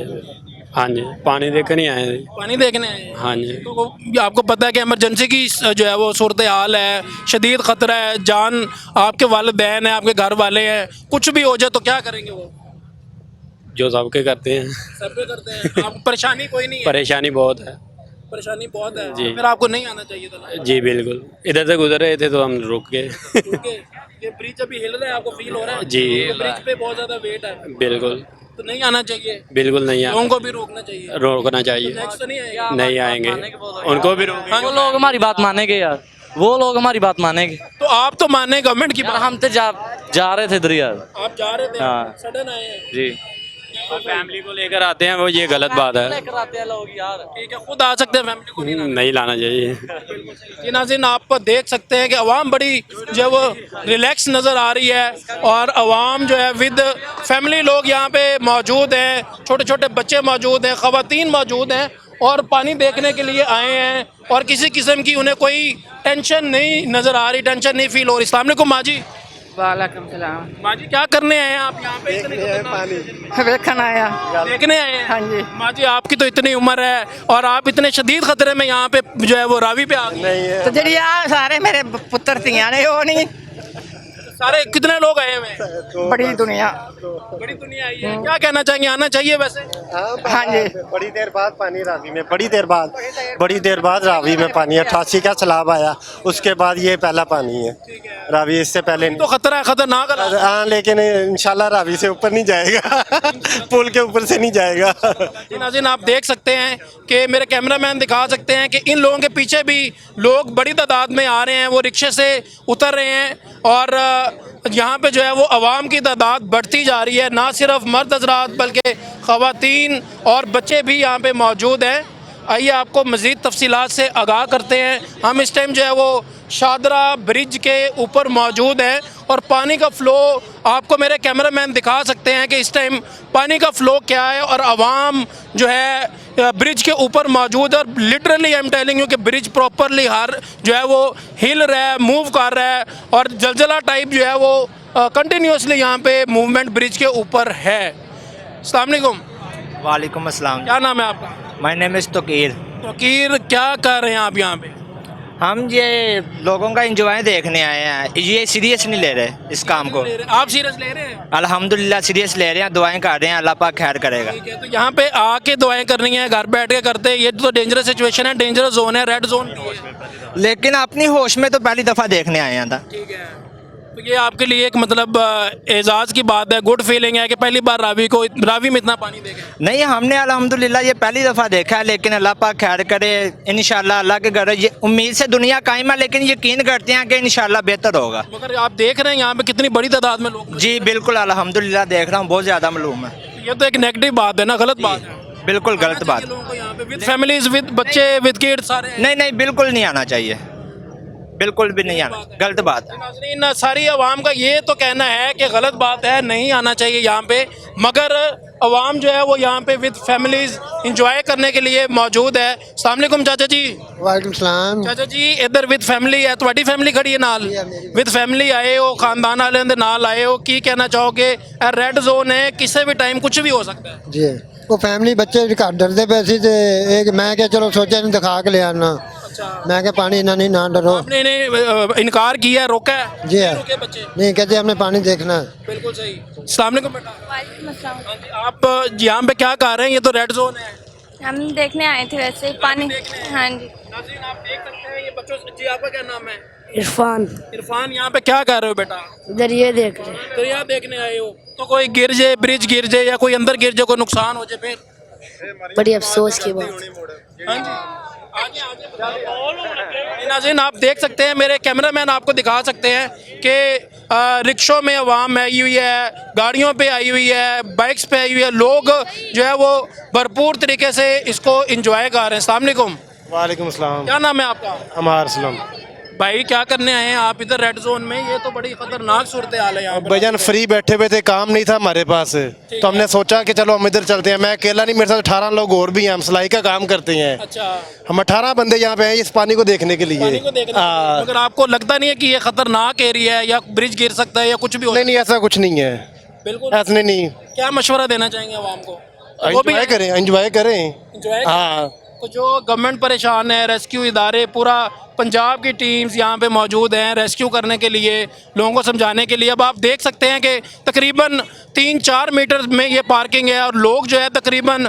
हाँ जी, पानी देकर नहीं आए थे। पानी देखने आए हैं? हाँ जी। तो आपको पता है कि इमरजेंसी की जो है वो सूरत हाल है, शदीद ख़तरा है, जान आपके वालिदैन है, आपके घर वाले हैं, कुछ भी हो जाए तो क्या करेंगे वो? जो सबके करते हैं। सब करते हैं। आपको परेशानी कोई नहीं है? परेशानी बहुत है परेशानी बहुत है जी। फिर आपको नहीं आना चाहिए था ना? जी बिल्कुल, इधर से गुजर रहे थे तो हम रुक गए। क्योंकि ये ब्रिज अभी हिल रहा है, आपको फील हो रहा है? जी। ब्रिज पे बहुत ज़्यादा वेट है, बिल्कुल, तो नहीं आना चाहिए। बिल्कुल नहीं लोगों को भी रोकना चाहिए। रोकना चाहिए। नेक्स्ट तो नहीं आएगा? नहीं आएंगे, उनको भी रोकेंगे। वो लोग हमारी बात मानेंगे यार, वो लोग हमारी बात मानेंगे। तो आप तो माने गवर्नमेंट की बात। हम तो जा रहे थे इधर यार। आप जा रहे थे, हाँ। सडन आए हैं? जी, फैमिली को लेकर आते हैं, वो ये गलत बात है। ठीक है, खुद आ सकते हैं, फैमिली को नहीं लाना। नहीं लाना चाहिए। जी नाज़रीन, आप देख सकते हैं कि अवाम बड़ी जो है वो रिलैक्स नज़र आ रही है, और अवाम जो है विद फैमिली लोग यहाँ पे मौजूद हैं, छोटे छोटे बच्चे मौजूद हैं, ख़वातीन मौजूद हैं, और पानी देखने के लिए आए हैं, और किसी किस्म की उन्हें कोई टेंशन नहीं नज़र आ रही, टेंशन नहीं फील हो रही। अस्सलाम वालेकुम माँ जी। वालेकुम सलाम। माँ जी, क्या करने आए हैं आप यहाँ पे? देखना आया। देखने आए हैं? हाँ जी। माँ जी, आपकी तो इतनी उम्र है और आप इतने शदीद खतरे में यहाँ पे जो है वो रावी पे आ गए। तो जी सारे मेरे पुत्र थियां ने, वो नहीं सारे कितने लोग आए हुए हैं? बड़ी दुनिया। बड़ी दुनिया आई है। क्या कहना चाहेंगे, आना चाहिए वैसे? हाँ जी। बड़ी देर बाद पानी रावी में, बड़ी देर बाद रावी में पानी 88 का सैलाब आया, उसके बाद ये पहला पानी है रावी, इससे पहले तो खतरा है, खतरनाक है। हाँ, लेकिन इंशाल्लाह रावी से ऊपर नहीं जाएगा। पुल के ऊपर से नहीं जाएगा। नाज़रीन, आप देख सकते हैं कि मेरे कैमरामैन दिखा सकते हैं कि इन लोगों के पीछे भी लोग बड़ी तादाद में आ रहे हैं, वो रिक्शे से उतर रहे हैं, और यहाँ पे जो है वो आवाम की तादाद बढ़ती जा रही है। ना सिर्फ मर्द हज़रात बल्कि ख़वातीन और बच्चे भी यहाँ पे मौजूद हैं। आइए आपको मज़ीद तफसीलात से आगाह करते हैं। हम इस टाइम जो है वो शादरा ब्रिज के ऊपर मौजूद हैं, और पानी का फ़्लो आपको मेरे कैमरामैन दिखा सकते हैं कि इस टाइम पानी का फ़्लो क्या है, और आवाम जो है ब्रिज के ऊपर मौजूद है। और literally I am telling you कि ब्रिज प्रॉपरली हर जो है वो हिल रहा है, मूव कर रहा है, और जलजला टाइप जो है वो कंटिन्यूसली यहाँ पे मूवमेंट ब्रिज के ऊपर है। अस्सलाम वालेकुम। वालेकुम अस्सलाम। क्या नाम है आपका? My name is Toqeer. Toqeer, क्या कर रहे हैं आप यहाँ पे? हम ये लोगों का एंजॉय देखने आए हैं, ये सीरियस नहीं ले रहे इस काम को। आप सीरियस ले रहे हैं? अल्हम्दुलिल्लाह सीरियस ले रहे हैं, दुआएं कर रहे हैं, अल्लाह पाक खैर करेगा। ठीक है, तो यहाँ पे आके दुआएं करनी है, घर बैठ के करते हैं, ये तो डेंजरस सिचुएशन है, डेंजरस जोन है, रेड जोन भी है। लेकिन अपनी होश में तो पहली दफ़ा देखने आए हैं था। ठीक है, तो ये आपके लिए एक मतलब एजाज़ की बात है, गुड फीलिंग है कि पहली बार रावी में इतना पानी देखे। नहीं, हमने अल्हम्दुलिल्लाह ये पहली दफ़ा देखा है, लेकिन अल्लाह पाक खैर करे, इंशाल्लाह अल्लाह के घर ये उम्मीद से दुनिया कायम है, लेकिन यकीन करते हैं कि इंशाल्लाह बेहतर होगा। मगर आप देख रहे हैं यहाँ पे कितनी बड़ी तादाद में लोग। जी बिल्कुल, अल्हम्दुलिल्लाह देख रहा हूँ, बहुत ज़्यादा मालूम है। ये तो एक नेगेटिव बात है ना, गलत बात है। बिल्कुल गलत बात। विद फैमिलीज, विद बच्चे, विद किड्स सारे। नहीं, बिल्कुल नहीं आना चाहिए, बिल्कुल भी नहीं आना, गलत बात है। नाज़रीन, सारी आवाम का ये तो कहना है कि गलत बात है, नहीं आना चाहिए यहाँ पे, मगर आवाम जो है वो यहाँ पे विद फैमिलीज इंजॉय करने के लिए मौजूद है। अस्सलाम वालेकुम चाचा जी। वालेकुम सलाम। चाचा जी, इधर विद फैमिली है, ਤੁਹਾਡੀ फैमिली खड़ी है नाल, विद फैमिली आए हो, खानदान वाले दे नाल आए हो, की कहना चाहोगे? रेड जोन है, किसी भी टाइम कुछ भी हो सकता है। जी, वो फैमिली बच्चे घर डरते पे सी, ते एक मैं क्या चलो सोचा नहीं दिखा के ले आना, मैं क्या पानी इन्हें ना डरो। आपने इन्हें इनकार किया है, रोका है? जी है। रुके बच्चे? नहीं कहते हमने पानी देखना है। बिल्कुल सही। अस्सलाम वालेकुम बेटा। हाँ जी, आप यहाँ पे क्या कर रहे हैं? ये तो रेड जोन है। हम देखने आए थे वैसे ही पानी। हाँ जी। नाज़रीन आप देख सकते हैं ये बच्चों जी, आपका क्या नाम है? इरफान, इरफान, यहाँ पे क्या कर रहे हो बेटा? इधर ये देख रहे हैं। दरिया देखने आए हो, तो कोई गिर जाए, ब्रिज गिर जाए या कोई अंदर गिर जाए, कोई नुकसान हो जाए फिर? बड़ी अफसोस की बात। हाँ जी, आगे आगे। नाज़रीन आप देख सकते हैं, मेरे कैमरामैन आपको दिखा सकते हैं कि रिक्शों में अवाम आई हुई है, गाड़ियों पे आई हुई है, बाइक्स पे आई हुई है, लोग जो है वो भरपूर तरीके से इसको इंजॉय कर रहे हैं। अस्सलाम वालेकुम। वालेकुम अस्सलाम। क्या नाम है आपका? हमार सलाम। भाई क्या करने आए हैं आप इधर रेड जोन में? ये तो बड़ी खतरनाक सूरत हाल है यहाँ पर। भैया फ्री बैठे हुए थे, काम नहीं था हमारे पास, तो हमने सोचा कि चलो हम इधर चलते हैं। मैं अकेला नहीं, मेरे साथ 18 लोग और भी हैं, हम सिलाई का काम करते हैं। अच्छा, हम 18 बंदे यहाँ पे हैं इस पानी को देखने के लिए। पानी को देखने के लिए। मगर आपको लगता नहीं है कि ये खतरनाक एरिया है या ब्रिज गिर सकता है या कुछ भी हो? नहीं ऐसा कुछ नहीं है, बिल्कुल ऐसा नहीं। क्या मशवरा देना चाहेंगे आवाम को? एंजॉय करें, एंजॉय करें। एंजॉय। हाँ, तो जो गवर्नमेंट परेशान है, रेस्क्यू इदारे, पूरा पंजाब की टीम्स यहाँ पे मौजूद हैं रेस्क्यू करने के लिए, लोगों को समझाने के लिए। अब आप देख सकते हैं कि तकरीबन 3-4 मीटर में ये पार्किंग है और लोग जो है तकरीबन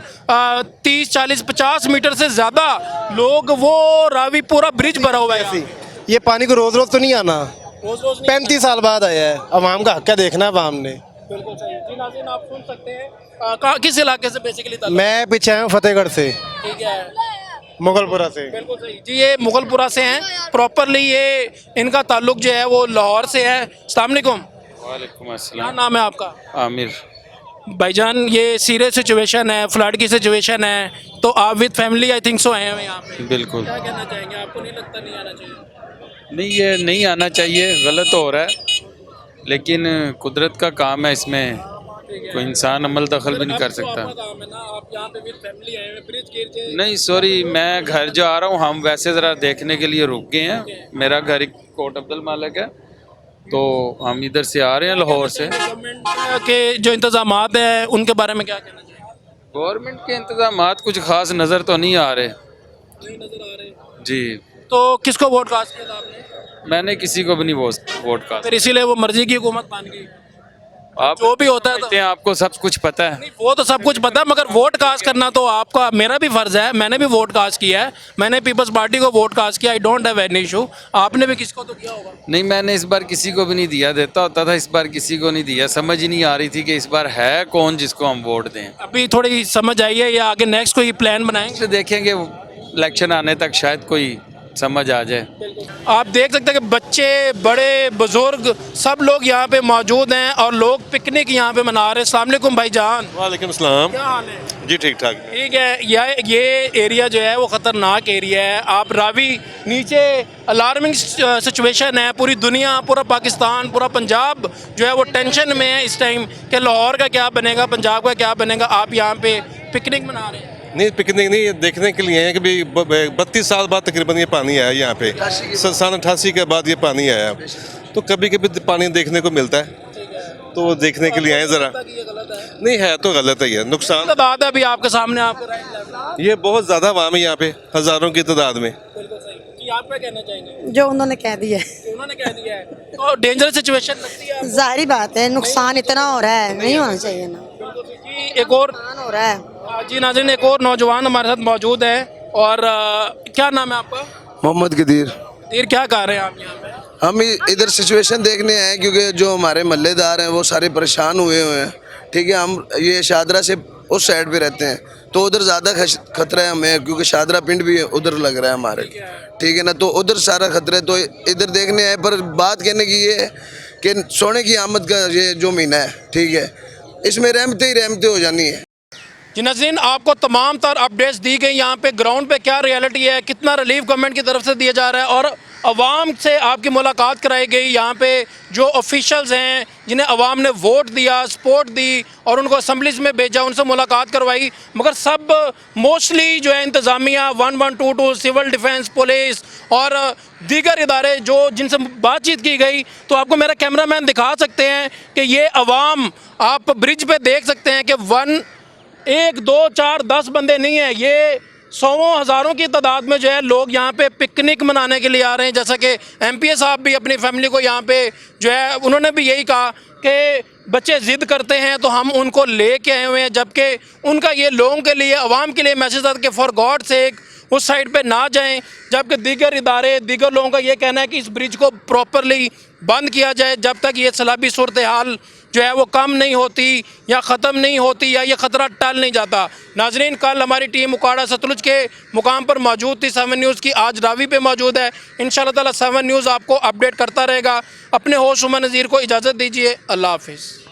30, 40, 50 मीटर से ज़्यादा लोग, वो रावी पूरा ब्रिज भरा हुआ है। ये पानी को रोज रोज तो नहीं आना, रोज रोज 35 साल बाद आया है। अवाम का हक है, देखना है अवाम ने। बिल्कुल सही जी। नाज़रीन आप सुन सकते हैं किस इलाके से बेसिकली? मैं पीछे आया हूँ फतेहगढ़ से, ठीक है, मुगलपुरा से। बिल्कुल सही जी। ये मुगलपुरा से हैं प्रॉपरली, ये इनका ताल्लुक जो है वो लाहौर से है। अस्सलाम वालेकुम। वालेकुम अस्सलाम। क्या नाम है आपका? आमिर। भाईजान ये सीरियस सिचुएशन है, फ्लड की सिचुएशन है, तो आप with family I think so आए हैं यहाँ पे। बिल्कुल। क्या कहना चाहेंगे? आपको नहीं लगता नहीं आना चाहिए? नहीं, ये नहीं आना चाहिए, गलत हो रहा है, लेकिन कुदरत का काम है, इसमें कोई इंसान अमल दखल भी नहीं कर सकता। काम है ना, आप यहाँ पे विद फैमिली आए हैं, ब्रिज गिर जाए। नहीं सॉरी, मैं घर जा रहा हूँ, हम वैसे ज़रा देखने के लिए रुक गए हैं। मेरा घर एक कोट अब्दुल मालिक है, तो हम इधर से आ रहे हैं लाहौर से। गवर्नमेंट के जो इंतजामात हैं उनके बारे में क्या कहना चाहिए? गवर्नमेंट के इंतजामात कुछ खास नज़र तो नहीं आ रहे। नहीं नजर आ रहे। जी। तो किसको वोट कास्ट किया था आपने? मैंने किसी को भी नहीं वोट कास्ट। फिर इसीलिए वो मर्जी की हुकूमत बन गई। आप जो भी होता है तो आपको सब कुछ पता है। नहीं, वो तो सब कुछ पता है, मगर वोट कास्ट करना तो आपका, मेरा भी फर्ज है। मैंने भी वोट कास्ट किया है, मैंने पीपल्स पार्टी को वोट कास्ट किया। I don't have any issue. आपने भी किसको तो किया होगा? नहीं, मैंने इस बार किसी को भी नहीं दिया, देता होता था, इस बार किसी को नहीं दिया। समझ ही नहीं आ रही थी कि इस बार है कौन जिसको हम वोट दें। अभी थोड़ी समझ आई है या आगे नेक्स्ट कोई प्लान बनाएंगे? देखेंगे इलेक्शन आने तक शायद कोई समझ आ जाए। आप देख सकते हैं कि बच्चे, बड़े, बुजुर्ग सब लोग यहाँ पे मौजूद हैं और लोग पिकनिक यहाँ पे मना रहे हैं। अस्सलाम वालेकुम भाईजान। वालेकुम सलाम। क्या हाल है? जी ठीक ठाक। ठीक है। ये एरिया जो है वो ख़तरनाक एरिया है। आप रावी नीचे अलार्मिंग सिचुएशन है, पूरी दुनिया, पूरा पाकिस्तान, पूरा पंजाब जो है वो टेंशन में है इस टाइम कि लाहौर का क्या बनेगा, पंजाब का क्या बनेगा। आप यहाँ पे पिकनिक मना रहे हैं? नहीं पिकनिक नहीं, ये देखने के लिए है कि भाई 32 साल बाद तकरीबन ये पानी आया यहाँ पे। सन 88 के बाद ये पानी आया, तो कभी कभी पानी देखने को मिलता है, तो वो देखने के लिए आए ज़रा। नहीं है तो गलत है, ये नुकसान तादाद है अभी आपके सामने। आपको ये बहुत ज़्यादा आवाम है यहाँ पे, हज़ारों की तादाद में। आप क्या कहना चाहेंगे? जो उन्होंने कह दिया है, उन्होंने कह दिया है तो डेंजरस सिचुएशन लगती है। जाहिर बात है, नुकसान इतना हो रहा है, नहीं होना चाहिए ना। एक और हो रहा है जी नाज़रीन, एक और नौजवान हमारे साथ मौजूद है। और क्या नाम है आपका? मोहम्मद गदीर। तीर, क्या कर रहे हैं आप यहाँ पे? हम इधर सिचुएशन देखने आए क्योंकि जो हमारे महल्लेदार हैं वो सारे परेशान हुए हैं। ठीक है, हम ये शादरा से उस साइड पे रहते हैं, तो उधर ज़्यादा खतरा है हमें, क्योंकि शादरा पिंड भी उधर लग रहा है हमारे। ठीक है ना, तो उधर सारा खतरा है, तो इधर देखने आए। पर बात कहने की ये है कि सोने की आमद का ये जो महीना है, ठीक है, इसमें रहमतें हो जानी है। जी नाज़रीन, आपको तमाम तर अपडेट्स दी गई यहाँ पे ग्राउंड पे क्या रियलिटी है, कितना रिलीफ गवर्नमेंट की तरफ से दिया जा रहा है, और अवाम से आपकी मुलाकात कराई गई। यहाँ पे जो ऑफिशियल्स हैं जिन्हें अवाम ने वोट दिया, सपोर्ट दी और उनको असम्बलीज में भेजा, उनसे मुलाकात करवाई। मगर सब मोस्टली जो है इंतज़ामिया, 1122, सिविल डिफेंस, पुलिस और दीगर इदारे जो जिनसे बातचीत की गई, तो आपको मेरा कैमरामैन दिखा सकते हैं कि ये अवाम, आप ब्रिज पे देख सकते हैं कि 1, 2, 4, 10 बंदे नहीं हैं, ये सौों हज़ारों की तादाद में जो है लोग यहाँ पे पिकनिक मनाने के लिए आ रहे हैं। जैसा कि एमपीए साहब भी अपनी फैमिली को यहाँ पे जो है उन्होंने भी यही कहा कि बच्चे ज़िद करते हैं तो हम उनको ले के आए हुए हैं, जबकि उनका ये लोगों के लिए, आवाम के लिए मैसेज था कि फॉर गॉड सेक उस साइड पे ना जाएं, जबकि दीगर इदारे, दीगर लोगों का ये कहना है कि इस ब्रिज को प्रॉपरली बंद किया जाए जब तक ये सैलाबी सूरत हाल जो है वो कम नहीं होती या ख़त्म नहीं होती या ये ख़तरा टल नहीं जाता। नाजरीन, कल हमारी टीम उकाड़ा सतलुज के मुकाम पर मौजूद थी। 7 न्यूज़ की आज रावी पे मौजूद है। इंशाअल्लाह ताला 7 न्यूज़ आपको अपडेट करता रहेगा। अपने होस्ट उमर नज़ीर को इजाज़त दीजिए। अल्लाह हाफिज़।